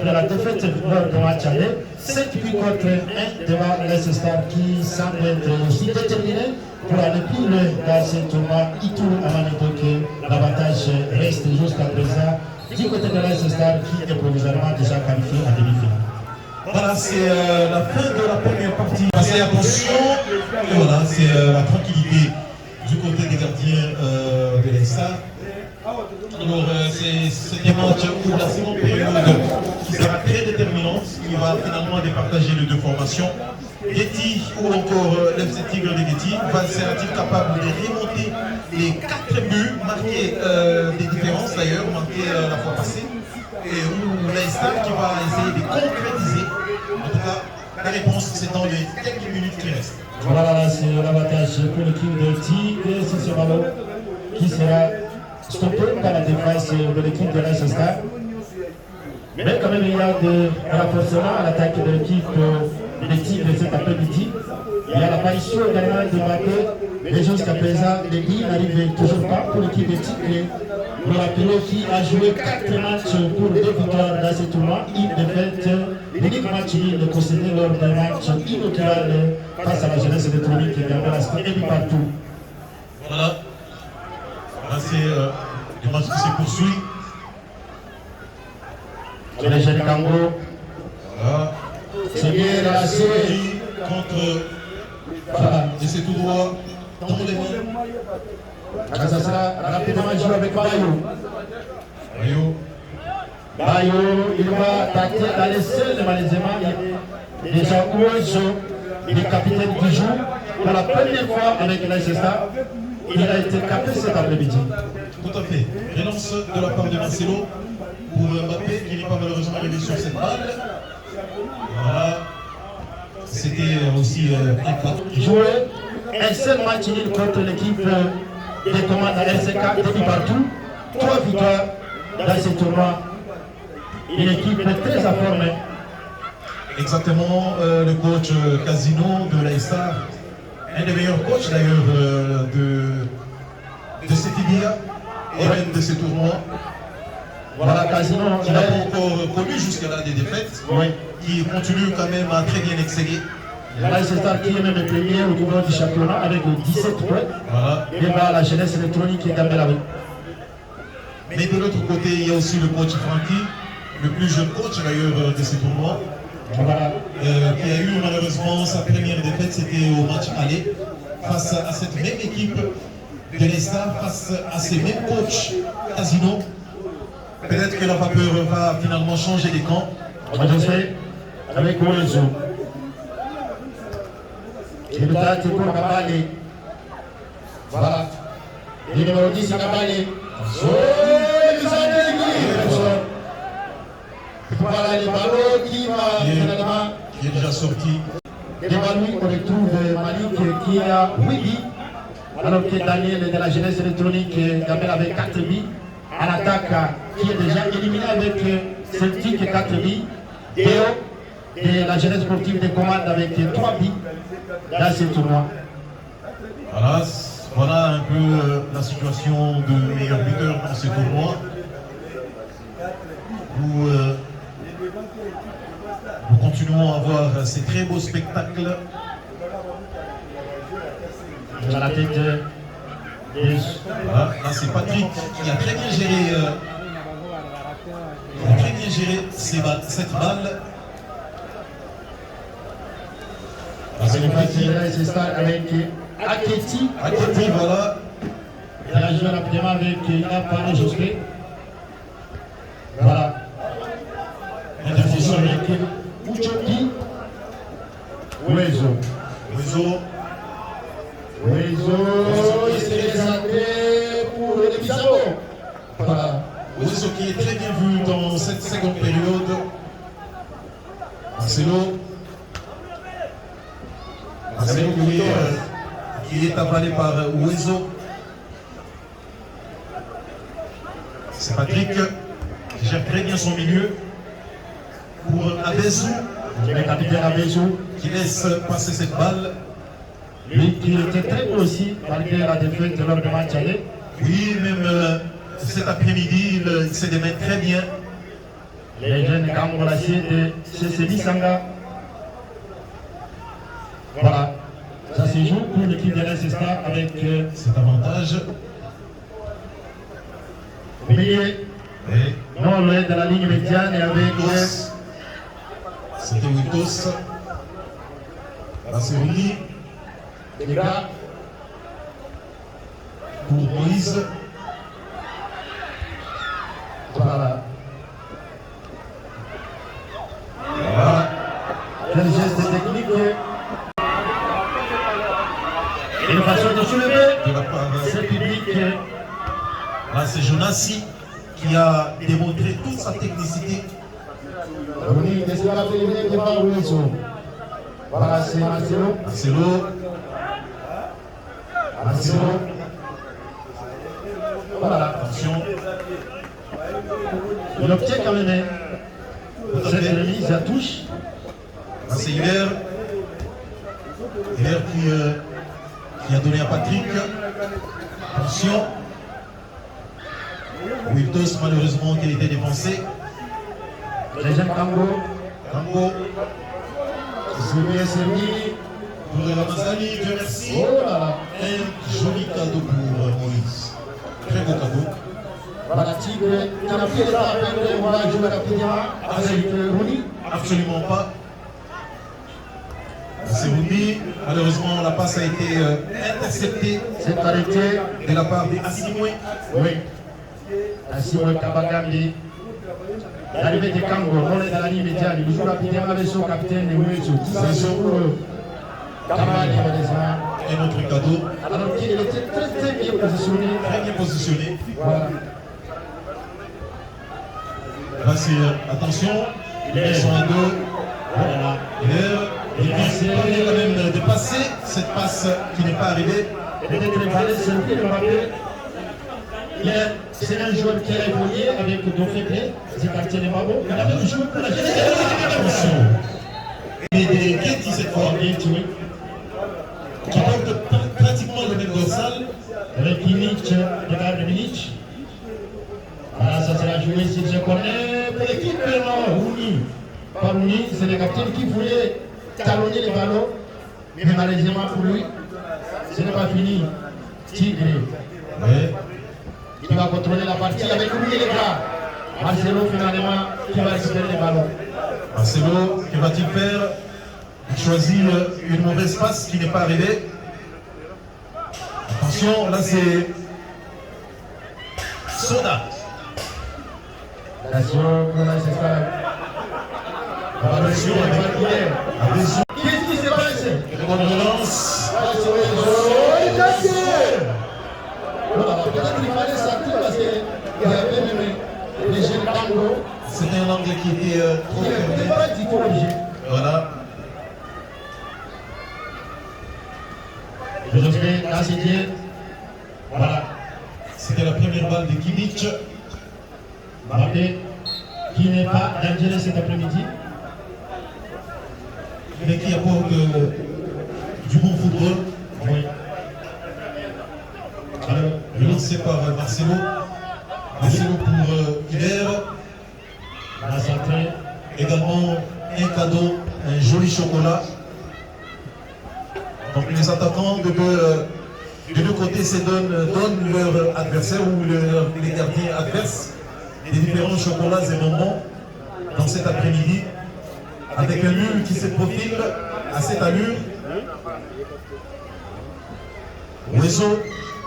la défaite lors du match aller. 7 buts contre 1 devant les Stars qui semble être aussi déterminés pour aller plus loin dans ce tournoi. Itou Amanito que l'avantage reste jusqu'à présent du côté de les Stars qui est provisoirement déjà qualifié en demi-finale. Voilà, c'est la fin de la première partie. Passez attention, et voilà, c'est la tranquillité du côté des gardiens de l'Estad. Alors, c'est un match où la seconde période qui sera très déterminante, qui va finalement départager les deux formations. Getty ou encore l'FC Tigre de Getty sera-t-il capable de remonter les 4 buts, marquer des différences d'ailleurs, marqués la fois passée, et où l'Estad qui va essayer de concrétiser. En tout cas, la réponse c'est dans les quelques minutes qui restent. Voilà, c'est l'avantage pour l'équipe de Tigre, c'est ce ballon qui sera stoppé par la défense de l'équipe de l'AS Stars. Mais quand même, il y a des renforcements à l'attaque de l'équipe des Tigres cet après-midi. Il y a l'apparition également de Mbappé. Mais jusqu'à présent, les billes n'arrivent toujours pas pour l'équipe des Tigres. Pour la Pilo qui a joué 4 matchs pour 2 victoires dans ce tournoi. Une défaite, l'unique match il concédé lors d'un match inaugural face à la jeunesse électronique et également la et partout. Voilà. Là, c'est le match qui se poursuit. Les jeunes Kango. Voilà. C'est bien relâché. Contre. Voilà. Et c'est tout droit. Dans les mains. Ça sera rapidement joué avec Bayo. Mario. Bayo, il va attaquer dans les seuls malaisément. Déjà Ouenzo, le capitaine qui joue pour la première fois avec Leicester. Il a été capté cet après-midi. Tout à fait. Relance de la part de Marcelo pour Mbappé qui n'est pas malheureusement arrivé sur cette balle. Voilà. C'était aussi Joué un seul match nul contre l'équipe des commandes à LCK depuis partout. 3 victoires dans ce tournoi. Une équipe très informée. exactement le coach Casino de l'Aïssa, un des meilleurs coachs d'ailleurs de cette IBA et même de ce tournoi. Voilà, Casino, il n'a pas encore connu jusqu'à là des défaites, oui. Qui continue quand même à très bien exceller. L'AS Stars qui est même le premier au niveau du championnat avec 17 points. Voilà. Et bah, la jeunesse électronique qui est également là. Mais de l'autre côté, il y a aussi le coach Francky, le plus jeune coach d'ailleurs de ce tournoi, voilà. Qui a eu malheureusement sa première défaite, c'était au match aller, face à cette même équipe de l'Estad, face à ces mêmes coachs Casino. Peut-être que la vapeur va finalement changer les camps. Je sais, avec Ouenzo. Il est là, pour Nabale. Voilà. Le numéro 10, c'est Nabale. Voilà les ballons qui va finalement. Qui est déjà sorti. Devant lui, on retrouve Malik qui a 8 billes. Alors que Daniel de la jeunesse électronique Gabel avec 4 billes. À l'attaque qui est déjà éliminé avec Celtic 4 billes. Déo de la jeunesse sportive de commande avec 3 billes dans ce tournoi. Voilà un peu la situation de meilleur buteur dans ce tournoi. Où Nous continuons à voir ces très beaux spectacles. Dans la tête des... Voilà, là c'est Patrick qui a très bien géré, cette balle. C'est le passé de la Star avec Aketi. Aketi, voilà. Il a joué rapidement avec Ina Josué. Voilà. Intervention avec Uchoki. Wezo. Il s'est décentré pour le Bissau. Voilà. Wezo qui est très bien vu dans cette seconde période. Marcelo qui est avalé par Wezo. C'est Patrick qui gère très bien son milieu pour Abezou. Le capitaine Abezou Qui laisse passer cette balle. Lui qui était très bon aussi malgré la défaite lors du match aller. Oui, même cet après-midi, il se démène très bien. Les jeunes Cambolaciers de CCD Sanga. Voilà. Ça se joue pour l'équipe de l'Ancestar avec cet avantage. Oublié. Non, loin de la ligne médiane et avec c'était Witos. Là c'est Rumi. les gars. Pour Moïse. Voilà. Voilà. Quel geste technique. Une façon de soulever De la part ce public. là c'est Jonassi qui a démontré toute sa technicité. Oui, qu'est-ce qu'il a fait venir devant Wilson. Voilà, c'est Marcelo. Marcelo. Voilà. Attention. Il obtient quand même cette remise à touche. Là c'est Hiver. Hiver qui a donné à Patrick. Attention. Wiltos malheureusement qui a été défoncé. Les jeunes Kango. Servi. Pour Ramazani, Dieu merci. Oh là là. Un joli cadeau pour Moïse. Très beau cadeau. Voilà, Tigre. Tu as pris ça avec moi, je vais avec Rouni. Absolument pas. C'est Rumi. Malheureusement, la passe a été interceptée C'est arrêté. de la part d'Assimoué. Oui. Assimoué Kabagambi. L'arrivée de Kango, on est dans la ligne médiane. Il joue rapidement avec son capitaine et Ouezo. C'est pour Kamani, malheureusement. Un autre cadeau. Alors qu'il était très bien positionné. Très bien positionné. Voilà. Là, c'est attention. Ils sont à deux. Voilà. Il vient quand même de passer cette passe qui n'est pas arrivée. Peut-être le palais sentit le rappel. C'est un joueur qui a évolué avec Dofeble, c'est quartier de Mabo. Il a même joué pour la Attention. Et des Getty cette fois. oui. Qui porte pratiquement le même dorsal. Avec Milic, de Bayern Milic. Voilà, ça sera joué si je connais. Pour l'équipe, Rouni. Pas Rouni, c'est le capitaine qui voulait talonner les ballons. Mais malheureusement pour lui, ce n'est pas fini. Tigre. Qui va contrôler la partie avec lui les gars. Marcelo finalement qui va récupérer les ballons. Marcelo, que va-t-il faire? Il choisit une mauvaise passe qui n'est pas arrivée. Attention, là c'est Soda. Attention, c'est ça. Attention, Qu'est-ce qui se passe? une bonne relance. Peut-être qu'il fallait sortir parce qu'il y avait même les jeunes Kango. C'était un angle qui était trop fermé. Voilà. Je vais l'assédier. Voilà. C'était la première balle de Kimmich. Mbappé, qui n'est pas dangereux cet après-midi. Mais qui apporte du bon football. Oui. Alors, lancé par Marcelo. Marcelo pour Hiver. La centrée. également un cadeau, un joli chocolat. Donc les attaquants de deux côtés se donnent leur adversaire ou les gardiens adverses des différents chocolats et bonbons dans cet après-midi, avec un mur qui se profile à cette allure. Réseau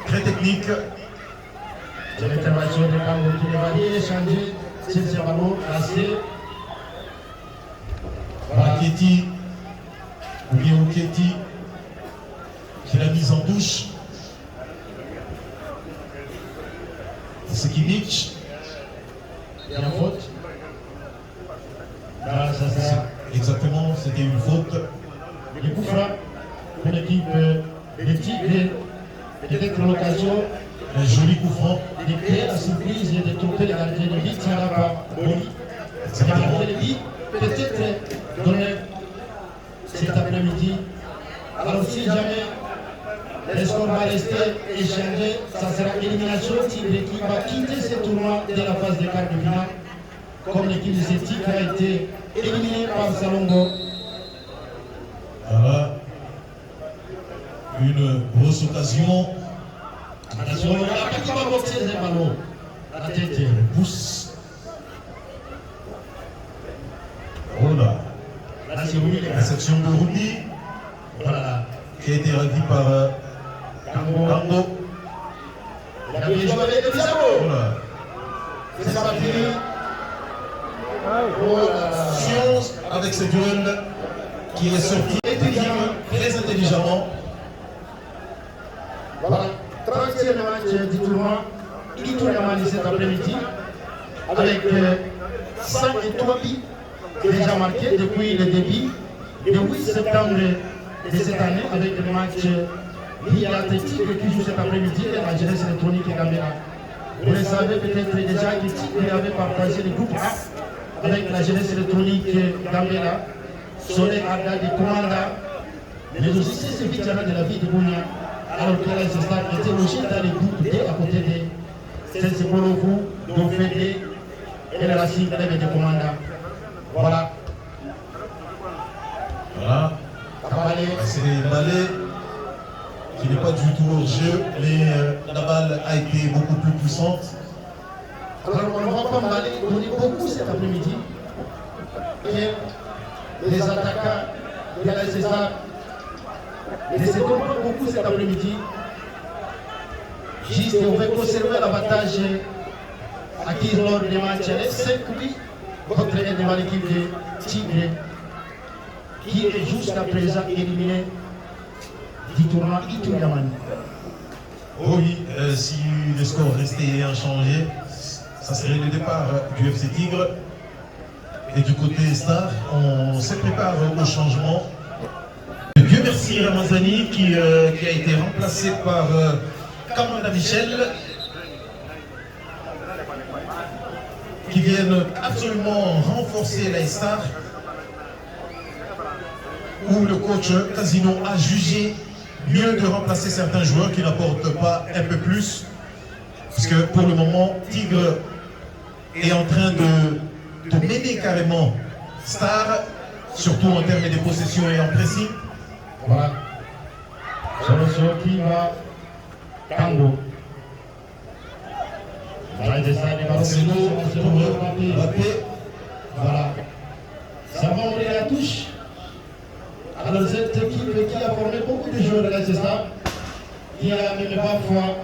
très technique. C'est l'intervention de Kango qui va aller échanger ces ballons placés. Raketi, ou bien Oketi, qui l'a mise en touche. C'est Kimich. Il y a une faute. Là, ça. Exactement, c'était une faute. Le coup franc pour l'équipe des Tigres. Peut-être l'occasion Un joli coup franc. de créer la surprise et de tromper les gardiens de but. Ça n'a pas Boli. Les gardiens de but peut-être donner cet après-midi. Alors si jamais le score va rester échangé, ça sera élimination Tigre qui va quitter ce tournoi de la phase de quart de finale. Comme l'équipe de ces Tigres a été éliminée par Salongo. Voilà. Une grosse occasion. Attention, la qui va boxer les ballons. La tête. Pousse. Oh là. Là, c'est oui, les La gars. section de Ruby Voilà. qui a été ravie par Kango. Il a bien joué avec le Bizarro. Oh là. C'est ça, fini. Oh là là. Science avec ce duel qui est sorti très intelligemment. Voilà. 30e match du tournoi. Il tourne de cet après-midi. Avec 103 buts déjà marqués depuis le début. Le 8 septembre de cette année, avec le match Tigre qui joue cet après-midi et la jeunesse électronique et Gambela. Vous le savez peut-être déjà que Tigre avait partagé le groupe A avec la jeunesse électronique Gambela, Soleil Arda de Commanda, mais aussi c'est ce Vitana de la ville de Bounia, alors que la Stade était logé dans le groupe D à côté de Sensebolovu, Dofede et la Racine de Commanda. Voilà. Voilà. C'est des balais qui n'est pas du tout au jeu, mais la balle a été beaucoup plus puissante. Alors on ne va pas donner beaucoup cet après-midi. Et les attaquants de la César ne se donnent pas beaucoup cet après-midi. Juste on veut conserver l'avantage acquis lors des matchs. 5 buts contre l'équipe de Tigre qui est jusqu'à présent éliminé du tournoi Ituriamani. Oui, si le score restait inchangé, ça serait le départ du FC Tigre. Et du côté Star, on se prépare au changement. Dieu merci Ramazani qui a été remplacé par Kamanda Michel, qui viennent absolument renforcer la Star, où le coach Casino a jugé mieux de remplacer certains joueurs qui n'apportent pas un peu plus, parce que pour le moment, Tigre est en train de mener carrément Star, surtout en termes de possession et en pressing. Voilà. Solution qui va Kango. Voilà, c'est ça, les ballons C'est l'eau pour Mbappé. Mbappé. Voilà. Ça va ouvrir la touche. Alors cette équipe qui a formé beaucoup de joueurs de la CESA, qui a même parfois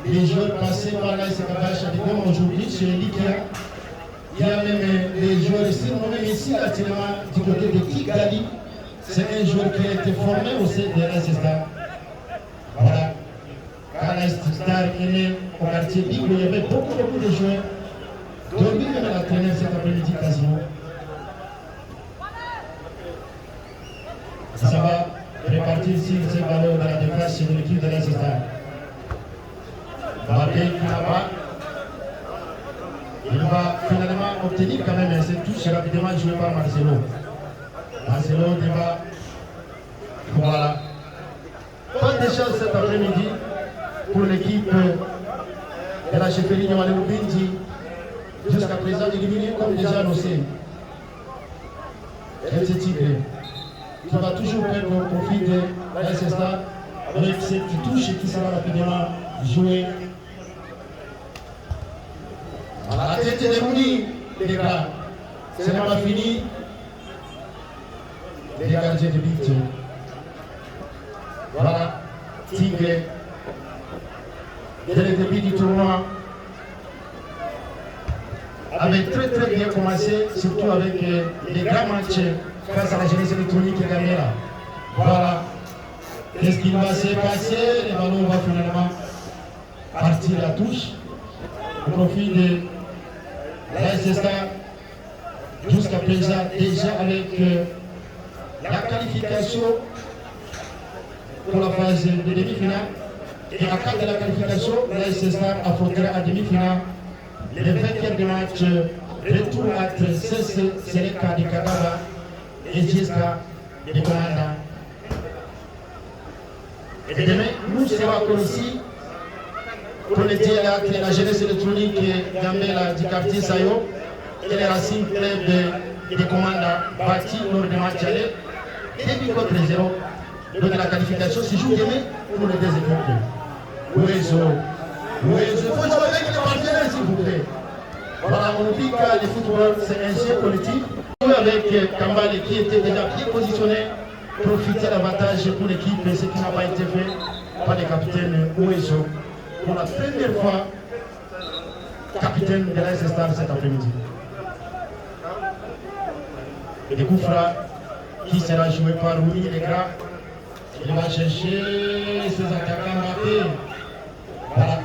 des joueurs passés par la SKH comme aujourd'hui chez l'IKEA, il y a même des joueurs ici, même ici actuellement du côté de Kigali, c'est un joueur qui a été formé au sein de la CESA. Voilà. Quand la Star est né au quartier libre, il y avait beaucoup de joueurs. Donc lui même a entraîné cet après-midi quasiment. Ça va répartir ici ces ballons dans la défense de l'équipe de la Star. Mbappé qui là-bas. Il va finalement obtenir quand même cette touche rapidement jouée par Marcelo. Marcelo qui va. Voilà. Pas de chance cet après-midi pour l'équipe de la chefferie de Malou Binti, jusqu'à présent éliminée comme déjà annoncé. FC Tigre, qui va toujours perdre au profit de l'AS Star avec cette touche qui sera rapidement jouée. À la tête de Mouni, les gars, ce n'est pas fini. Les gardiens de but. Voilà, Tigre, dès le début du tournoi, avait très bien commencé, surtout avec les grands matchs face à la jeunesse électronique et Gamera. Voilà. Qu'est-ce qui va se passer? Le ballon va finalement partir à touche au profit de l'AS Star. Jusqu'à présent, déjà avec la qualification pour la phase de demi-finale. Et en cas de la qualification, l'AS Star affrontera en demi-finale le vainqueur du match retour entre Seleka de Kagaba et Jiska de Commandant. Et demain, nous serons encore ici pour le dire que la jeunesse électronique Gambela du quartier Sayo et les Racines Club de Commandant bâtis lors du match aller. Début contre 0. Donc la qualification se joue demain pour les deux équipes. Oui, il faut jouer avec les partenaires s'il vous plaît. Voilà, on oublie que le football c'est un jeu politique. Avec Kambale qui était déjà bien positionné, profiter davantage pour l'équipe, ce qui n'a pas été fait par le capitaine Ouesso. Pour la première fois, capitaine de l'AS Star cet après-midi. Le coup franc qui sera joué par Rui Legra. Il va chercher ses attaquants ratés. Voilà,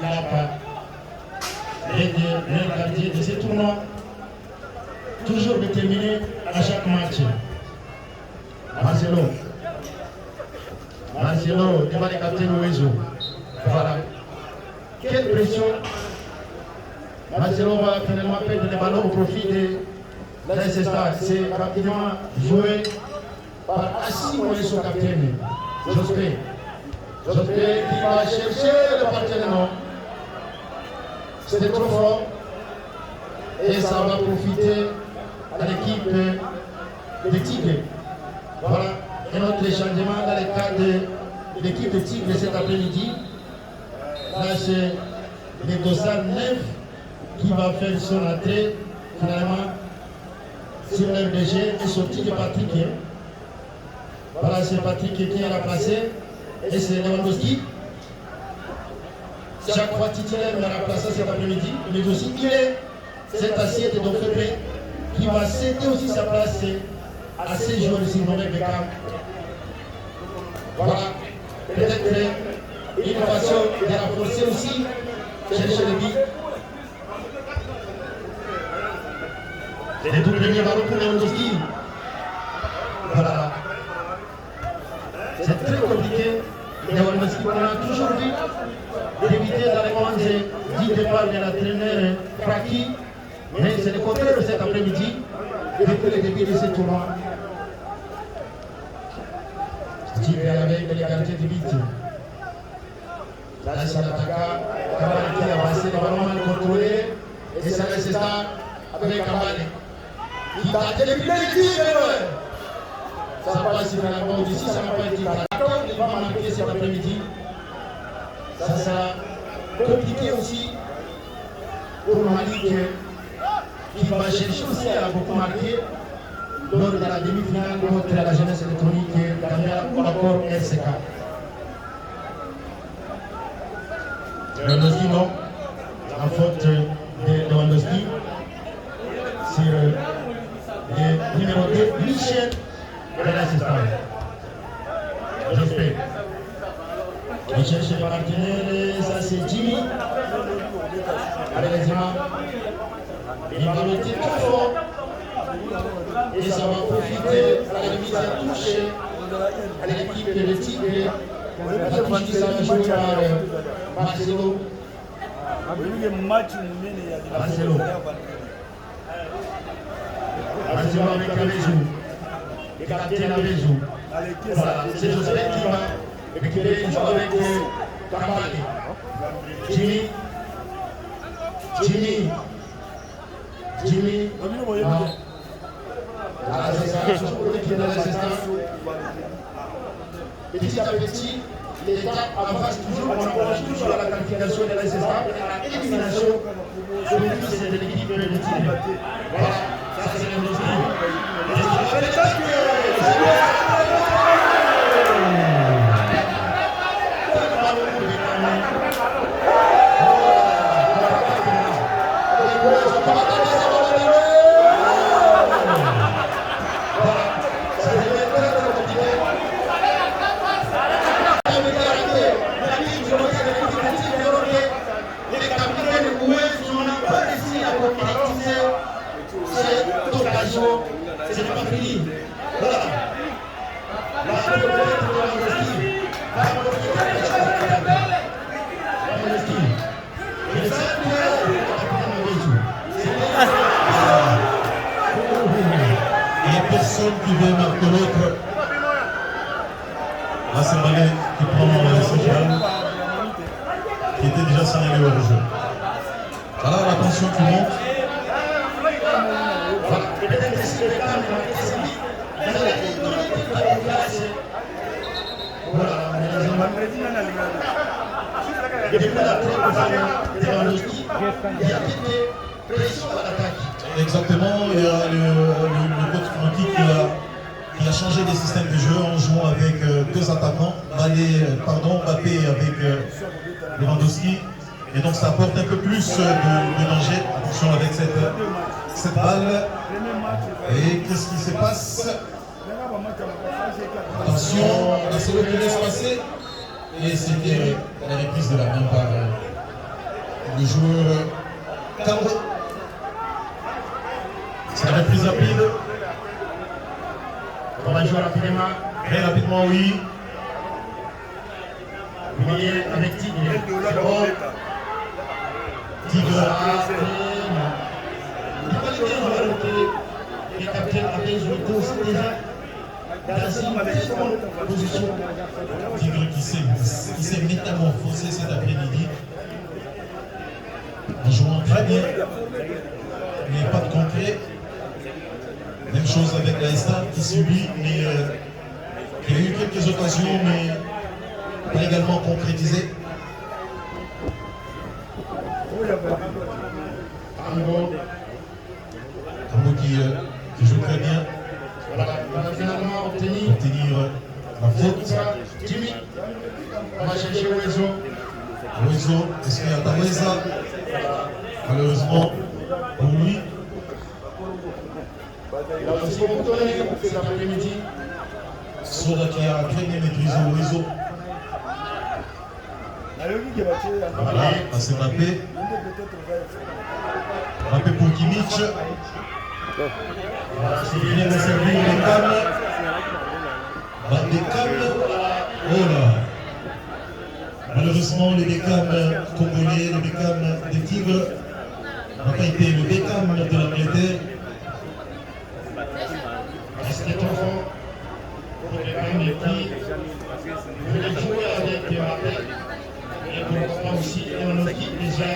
et de gardien de ce tournoi, toujours déterminé à chaque match. Marcelo devant le capitaine Ouezo. Voilà. Quelle pression. Marcelo va finalement perdre le ballon au profit de l'AS Star. C'est rapidement joué par Assis Ouezo, capitaine. Jospé qui va chercher le partenaire. C'était trop fort et ça va profiter à l'équipe de Tigre. Voilà un autre changement dans le cadre de l'équipe de Tigre cet après-midi. Là c'est le dossard 9 qui va faire son entrée finalement sur l'RDG et sorti de Patrick. Voilà, c'est Patrick qui est remplacé et c'est Lewandowski. Chaque fois titulaire me remplace cet après-midi, mais aussi il est cette assiette d'Ofepe qui va céder aussi sa place à ces joueurs ici nommés Beckham. Voilà, peut-être une façon de renforcer aussi, chercher le but. Les tout premiers ballons pour Lewandowski. Voilà. C'est très compliqué. Lewandowski, on a toujours vu d'éviter dans les 11 du départ de l'entraîneur Fraki, mais c'est le contraire de cet après-midi, depuis le début de ce tournoi. Tigre avec les gardiens de but. Là, c'est l'attaquant, Kamale qui a passé le ballon mal contrôlé, et ça reste ça avec Kamale. Qui t'a depuis le début, ça passe finalement d'ici, ça n'a pas été d'accord, il va marquer cet après-midi. Ça sera compliqué aussi pour Malik qui va chercher aussi à beaucoup marquer lors de la demi-finale contre la jeunesse électronique ou encore RCK. Lewandowski non, en faute de Lewandowski sur le numéro 2, Michel de l'AS Star. J'espère. Il cherche les partenaires, ça c'est Jimmy. Malheureusement, il va mettre trop fort. Et ça va profiter à la limite à toucher à l'équipe de Tigre. La touche qui sera jouée par Marcelo. Marcelo avec Avezou. Le capitaine Avezou. Voilà, c'est José qui va récupérer une fois avec Kambale. Jimmy. Ah, c'est ça, de la Leicester. Petit à petit, l'État avance toujours, on approche toujours à la qualification de la Leicester et à l'élimination de l'équipe de Tigre. Voilà, ça c'est le c'est pas fini. Voilà. Il n'y a personne qui veut marquer l'autre. Là, c'est Malé qui prend le signal, qui était déjà signalé au jeu. Voilà, la tension qui monte. Exactement, il y a le coach Francky qui a changé des systèmes de jeu en jouant avec deux attaquants, Mbappé avec Lewandowski. Et donc ça apporte un peu plus de danger. Attention avec cette balle. Et qu'est-ce qui se passe? Attention, la seconde qui laisse passer. Et c'était la reprise de la main par le joueur Cambro. C'est la reprise rapide. On va jouer rapidement. Très rapidement, oui. Milieu avec Tigre. Tigre. Le capitaine avait joué aussi déjà dans une très bonne position. Tigre qui s'est métamorphosé cet après-midi en jouant très bien, mais pas de concret. Même chose avec la Stade qui subit, mais qui a eu quelques occasions, mais pas également concrétisées. Cambro qui joue très bien. Voilà, on a finalement obtenu La faute. Jimmy. On va chercher Oezo. Oezo, est-ce qu'il y a Taweza? Malheureusement pour lui. Là aussi, on peut donner cet après-midi. Soda qui a très bien maîtrisé Oezo. Voilà, c'est Mbappé. Mbappé pour Kimmich. Voilà, c'est bien de servir Beckham. Beckham. Oh là. Malheureusement, le Beckham congolais, le Beckham des Tigres n'a pas été le Beckham de l'Angleterre. C'était trop fort pour les Beckham des Tigres. Vous voulez jouer avec Mbappé. Et pourquoi pas aussi Lewandowski déjà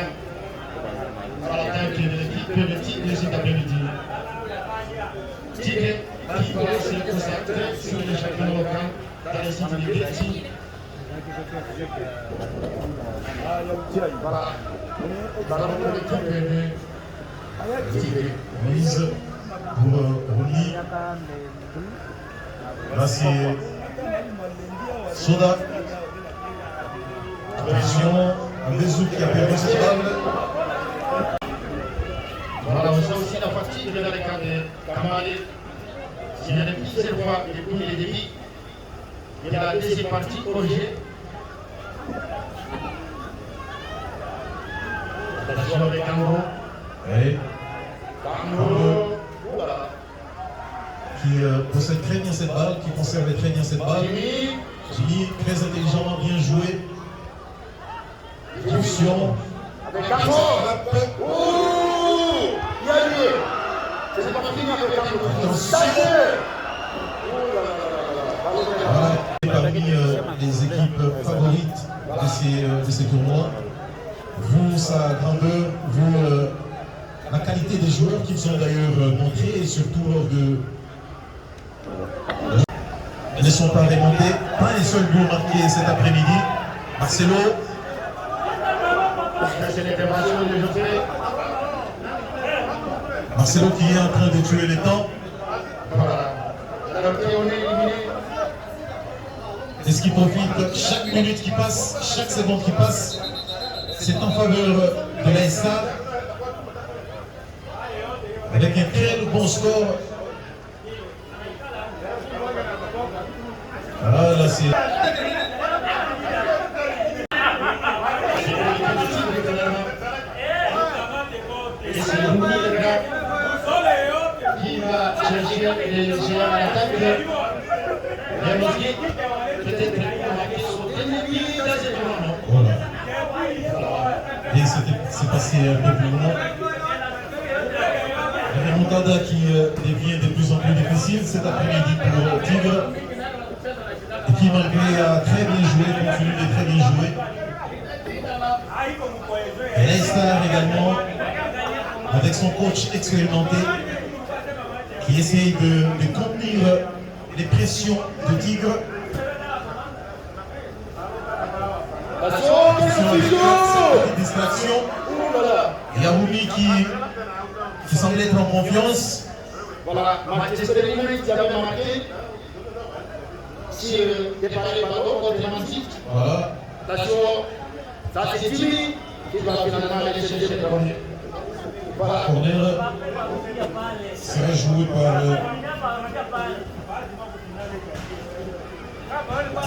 à l'attaque de l'équipe de Tigre cet après-midi. Tigre qui va se consacrer sur les championnats locaux dans les sites de Betty. Voilà. Dans la l'équipe de Tigre. Mise pour Rouli. Là c'est Soda. Attention, Mbezou qui a perdu cette balle. Voilà, on sent aussi la fatigue dans les cas de Kamale. Il y a plusieurs fois depuis le début de la deuxième partie au jeu. Attention avec Cambro. Oui. Cambro. Voilà. Qui possède très bien cette balle, qui conserve très bien cette balle. Jimmy, très intelligent, bien joué. Attention. Avec Cambro. Ouh, il y a lieu. C'est pas fini avec Cambro. Voilà, parmi les équipes favorites de ces tournois, vu sa grandeur, vu la qualité des joueurs qui nous ont d'ailleurs montré, et surtout lors de Ne sont pas remontés, pas un seul but marqué cet après-midi. Marcelo. Marcelo qui est en train de tuer les temps. Est-ce qu'il profite chaque minute qui passe, chaque seconde qui passe, c'est en faveur de l'ASA avec un très bon score. Voilà, là c'est... Qui va chercher les géants à l'attaque. Peut-être voilà. Et c'est passé un peu plus loin. La remontada qui devient de plus en plus difficile cet après-midi pour Tigre. Et qui malgré a très bien joué, continue de très bien jouer. Et l'Aïstar également, avec son coach expérimenté, qui essaye de contenir les pressions de Tigre. Attention avec cette distraction. Il y a Rumi qui semble être en confiance. Voilà, Manchester United avait marqué. Si départ les ballons contre Manchester. Voilà. Attention, ça c'est Timmy qui va finalement aller chercher le corner. Voilà. Corner sera joué par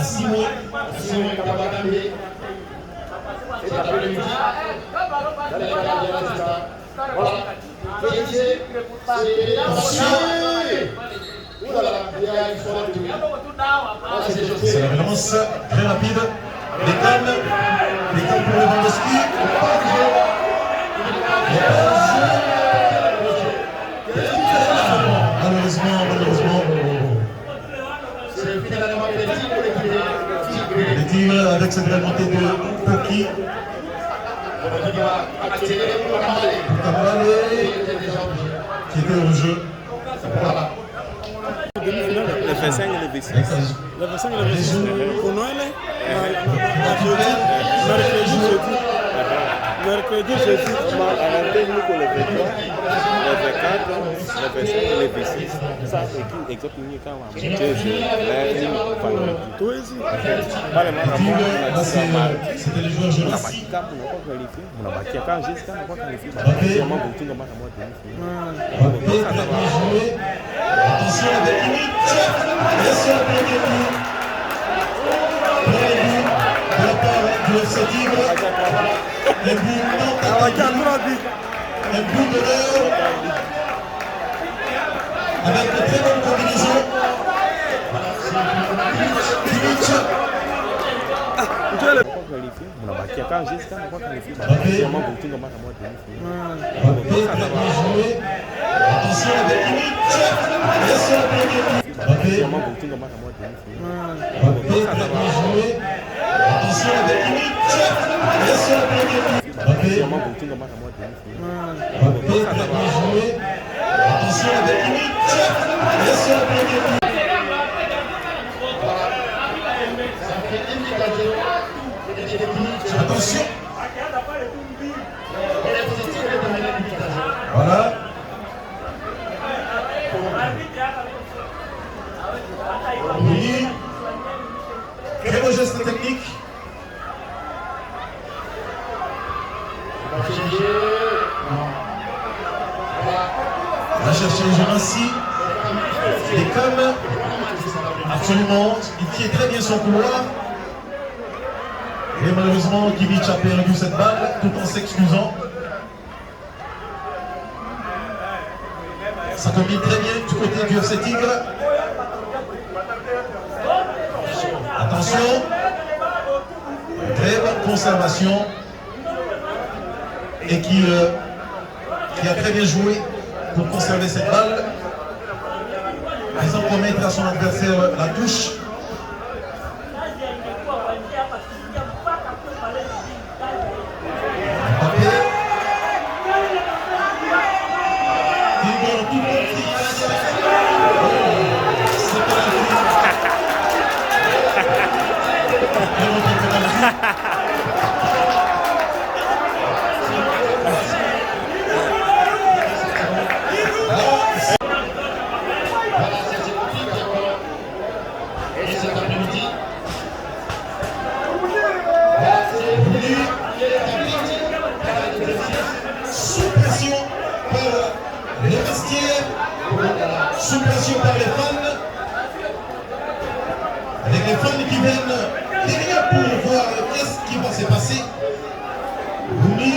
Simon. Simon Kabakambe. Et après le midi, dans les balades de la Star. Voilà. C'est la relance très rapide. Les cannes pour Lewandowski. Malheureusement. C'est finalement les Tigres avec cette remontée de Poki. Qui était au jeu. Voilà. Le 25 et le 26. Le 25 et le 26. Pour Noël, mercredi, jeudi, on m'a arrêté nous pour le 23, le 24, le 25 et le 26. Ça, c'est exactement quand on va c'était les joueurs jeunesses. Attention avec limite. Bien sûr, de la part du FC Tigre. Un bout de l'heure. Avec de très bonnes combinaisons. Attention avec limite. Bien sûr, attention avec limite. Bien sûr, attention avec limite. Bien sûr, attention. Voilà. Oui. Très beau geste technique. On va chercher Jonassi. Et comme absolument, il tient très bien son couloir. Et malheureusement, Kimmich a perdu cette balle tout en s'excusant. Ça combine très bien du côté du FC Tigre. Attention. Très bonne conservation. Et qui a très bien joué pour conserver cette balle. Sans commettre à son adversaire la touche. l'animation par les fans, avec les fans qui viennent derrière pour voir qu'est-ce qui va se passer. Rumi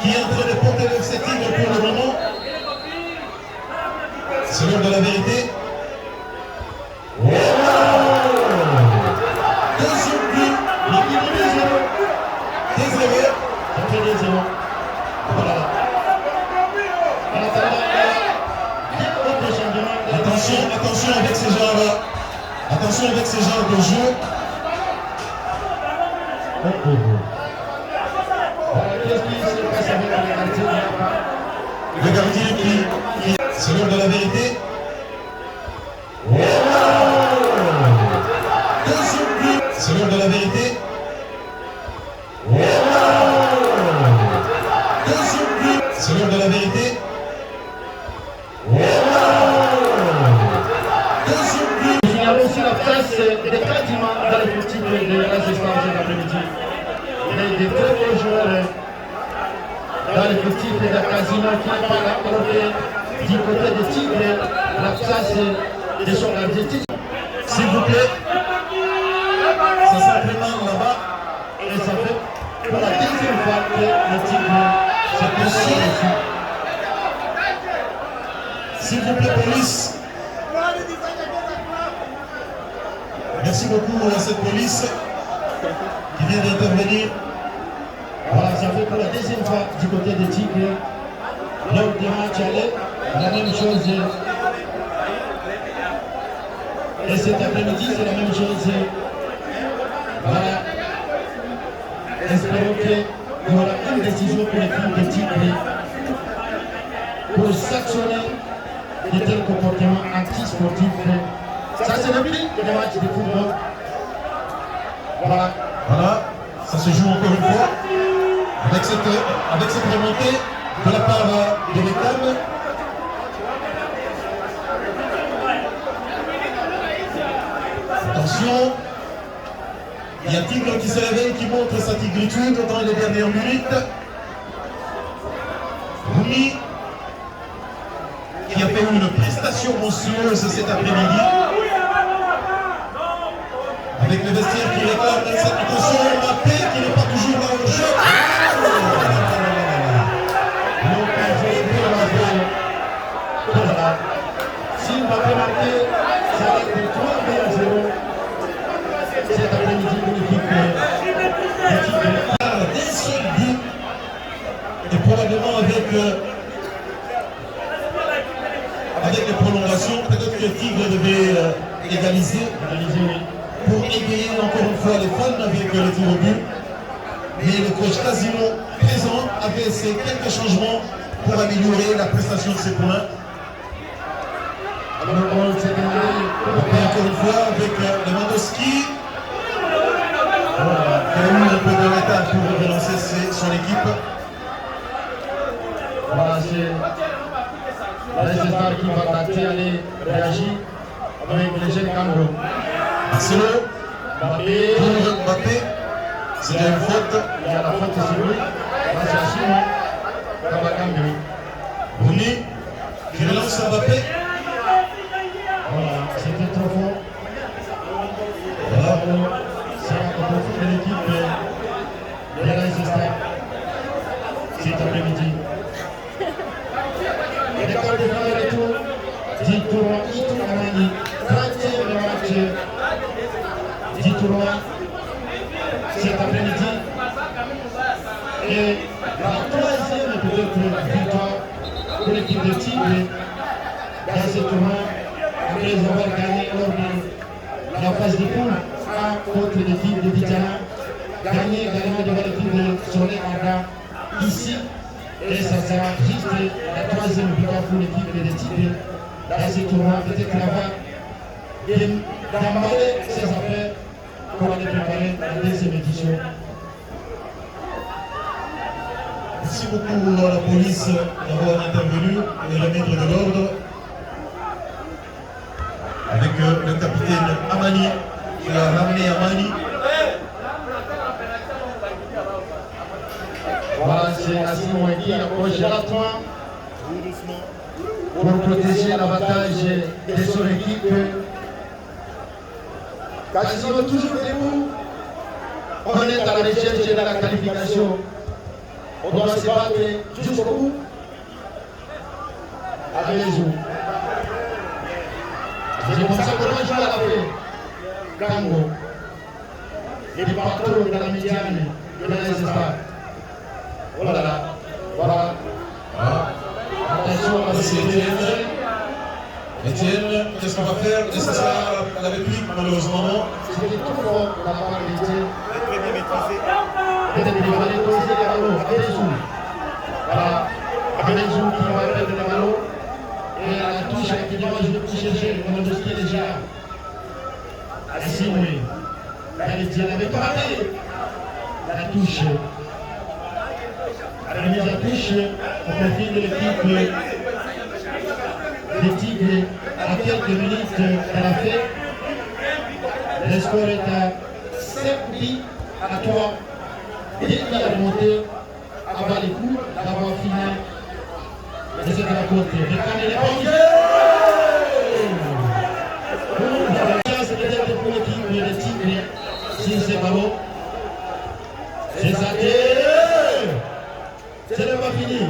qui est en train de porter le FC Tigre pour le moment. C'est l'heure de la vérité. Oh, deuxième but, l'équipe de 2-0. 2-0. Ça fait 2-0. Voilà. Attention, attention avec ces genres. Attention avec ces genres de jeu. Qu'est-ce qui se passe avec le gardien? Le gardien qui c'est l'heure de la vérité. Oh, deuxième but, c'est l'heure de la vérité. Oh, deuxième but, c'est l'heure de la vérité. Oh, deuxième but. Il y a aussi la place des quasiment dans les petits de la Cestar cet après-midi. Des très beaux joueurs dans les petits de la Casino qui n'est pas là du côté des Tigres, la place de son gardien. S'il vous plaît, ça s'implémente là-bas. Et ça fait pour la deuxième fois que le Tigre se positionne ici. S'il vous plaît, police. Merci beaucoup à cette police qui vient d'intervenir. Voilà, ça fait pour la deuxième fois du côté des Tigres. Lors du match aller, la même chose. Et cet après-midi, c'est la même chose. Voilà. Espérons qu'il y aura une décision pour l'équipe de Tigre pour sanctionner de tels comportements anti-sportifs. Ça, c'est le prix des matchs de football. Voilà. Voilà, ça se joue encore une fois avec cette remontée de la part de Beckham. Attention, il y a Tigre qui se réveille, qui montre sa tigritude dans les dernières minutes. Rumi qui a fait une prestation monstrueuse cet après-midi. Avec le vestiaire qui réclame cette attention, Mbappé qui n'est pas toujours là au jeu. Si Mbappé marqué, ça va être 3-0 cet après-midi pour l'équipe de Tigre. D'un seul but et probablement avec les prolongations, peut-être que Tigre devait égaliser. Pour égayer encore une fois les fans avec le tir au but. Mais le coach Casino présent avait fait quelques changements pour améliorer la prestation de ses points. Et encore une fois avec Lewandowski. Qui a eu un peu de retard pour relancer son équipe. Voilà, c'est la Cestar qui va tâter, aller réagir avec les jeunes Cameroun. Marcelo, pour Mbappé, c'est une faute. Il y a la faute sur lui. Là, c'est Achille. Kabakam, Rumi qui relance Mbappé. voilà, c'était trop fort. Voilà. C'est un profit de l'équipe de la Cestar cet après-midi. Les quarts de finale retour du tournoi Ito Amani, 30e match du tournoi cet après-midi. Et la troisième peut-être victoire pour l'équipe de Tigre dans ce tournoi après avoir gagné lors de la phase de poule contre l'équipe de Bidjana, gagné également devant l'équipe de Soleil Arda ici. Et ça sera juste la troisième victoire pour l'équipe de Tigre dans ce tournoi. Peut-être d'emballer ses affaires pour aller préparer la deuxième édition. Merci beaucoup à la police d'avoir intervenu et remettre de l'ordre. Avec le capitaine Amani qui a ramené Amani. Voilà, c'est Nassim Oueki, approche à la 3. pour protéger l'avantage de son équipe. Casino toujours debout. On est à la recherche de la qualification. On doit se battre jusqu'au bout. Avec les jours. C'est comme ça qu'on doit jouer à la fin. Gango. Les patrons de la médiane de la SSA. Voilà. Voilà. Attention à ce Etienne, qu'est-ce qu'on va faire? Est-ce que ça la réplique malheureusement non? c'était trop fort de la part d'Etienne. Très bien maîtrisé. Peut-être qu'il fallait poser les ballons avec les jours. Voilà. Avec les jours qui vont faire de la ballon. Et à la touche avec les images de petit chercher, comme on le dit déjà. Assis, oui. Là, Etienne avait pas raté. La touche. À la mise à touche, au profil de l'équipe des Tigres à quelques minutes de la fête. Le score est à 5 buts à 3. Et il a remonté avant les coups, d'abord final. Et c'est à la côte. Regardez les bons. La chance peut-être pour l'équipe des Tigres sur ces ballons. C'est ça. Ce n'est pas fini.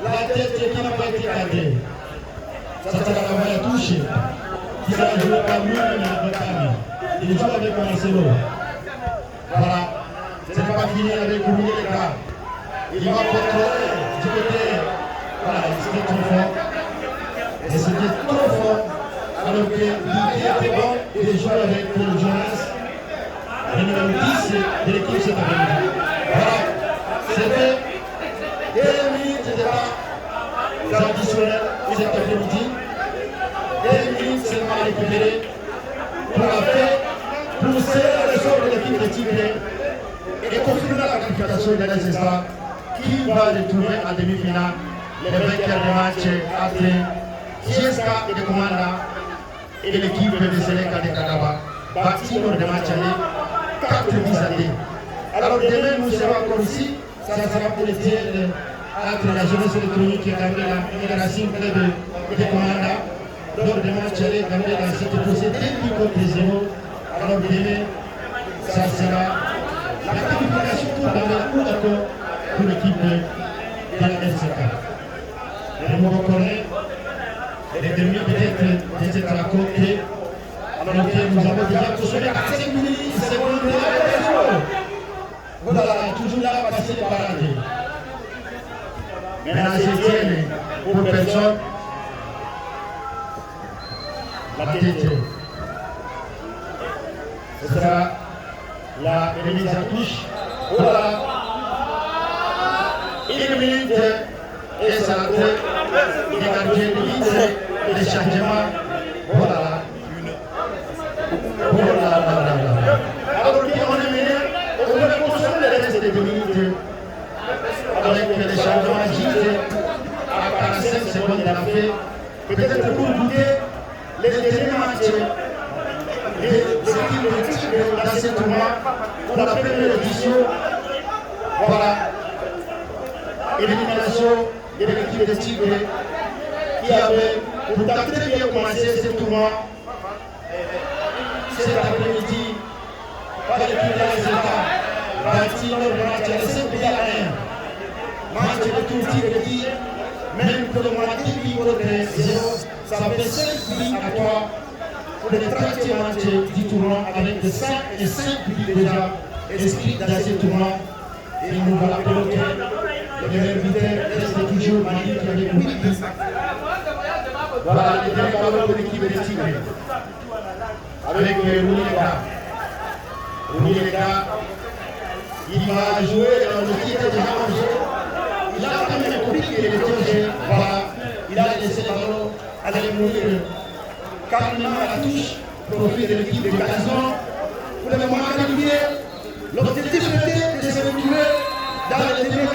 La tête qui n'a pas été gardée. Ça sera la touche. Qui sera joué par lui-même et par lui. Il joue avec Marcelo. Voilà. Ce n'est pas fini avec Mouilleka. Il va contrôler du côté. Voilà, c'était trop fort. Et c'était trop fort. Alors que l'idée était bon et de jouer avec Jonas. Le numéro 10 de l'équipe cet après-midi. Voilà. C'était 2 minutes de temps additionnels cet après-midi. 2 minutes seulement récupérées pour la faire pousser le sort de l'équipe de Tigre et confirmer la qualification de l'SSA qui va retrouver en demi-finale les vainqueurs de match entre Giesca et de Komanda et l'équipe de Sénégal de Kadaba, bâtie lors de match aller 4 buts à 2. Alors demain nous serons encore ici, ça sera pour les tiers entre la jeunesse électronique et la cible de Komanda. Lors de match aller, Gambela s'était posé 2 buts contre 0. Alors demain, ça sera la qualification pour Gambela ou d'accord pour l'équipe de la RCK. Et nous reconnaissons les demi peut-être de cette rencontre. Alors que nous avons déjà consommé 45 minutes, secondes de la. Voilà, toujours là, passer les parades. Maintenant, je tiens pour personne la tête. Ce sera la remise à touche. Voilà. 1 minute et ça a été les gardiens de ligne et les changements. Voilà. Alors, on est mené, on va consommer les restes de 2 minutes avec les changements juste à 45 secondes de la fin. Peut-être pour goûter les derniers matchs des équipes de Tigre dans ce tournoi pour la première édition. Voilà. Élimination de l'équipe de Tigre qui avait pourtant très bien commencé ce tournoi cet après-midi par l'équipe de la SSA. Bâti lors du match à 5 buts à 1. Match de tout Tigre qui, même pour le mois de buts contre 0, ça fait 5 buts à 3 pour le 30e match du tournoi avec 5 buts déjà inscrits dans ce tournoi. Et nous voilà que le meilleur buteur reste toujours Mali qui avait 8 buts. Voilà le dernier ballon de l'équipe de Tigre. Avec Mouilleka. Mouilleka, il va jouer dans le titre déjà en jeu. Il a quand même compris qu'il était en jeu. Voilà, il a laissé le ballon aller mourir calmement à la touche. Profit de l'équipe de Gazon. Pour le moment, l'objectif était de se retrouver dans le dernier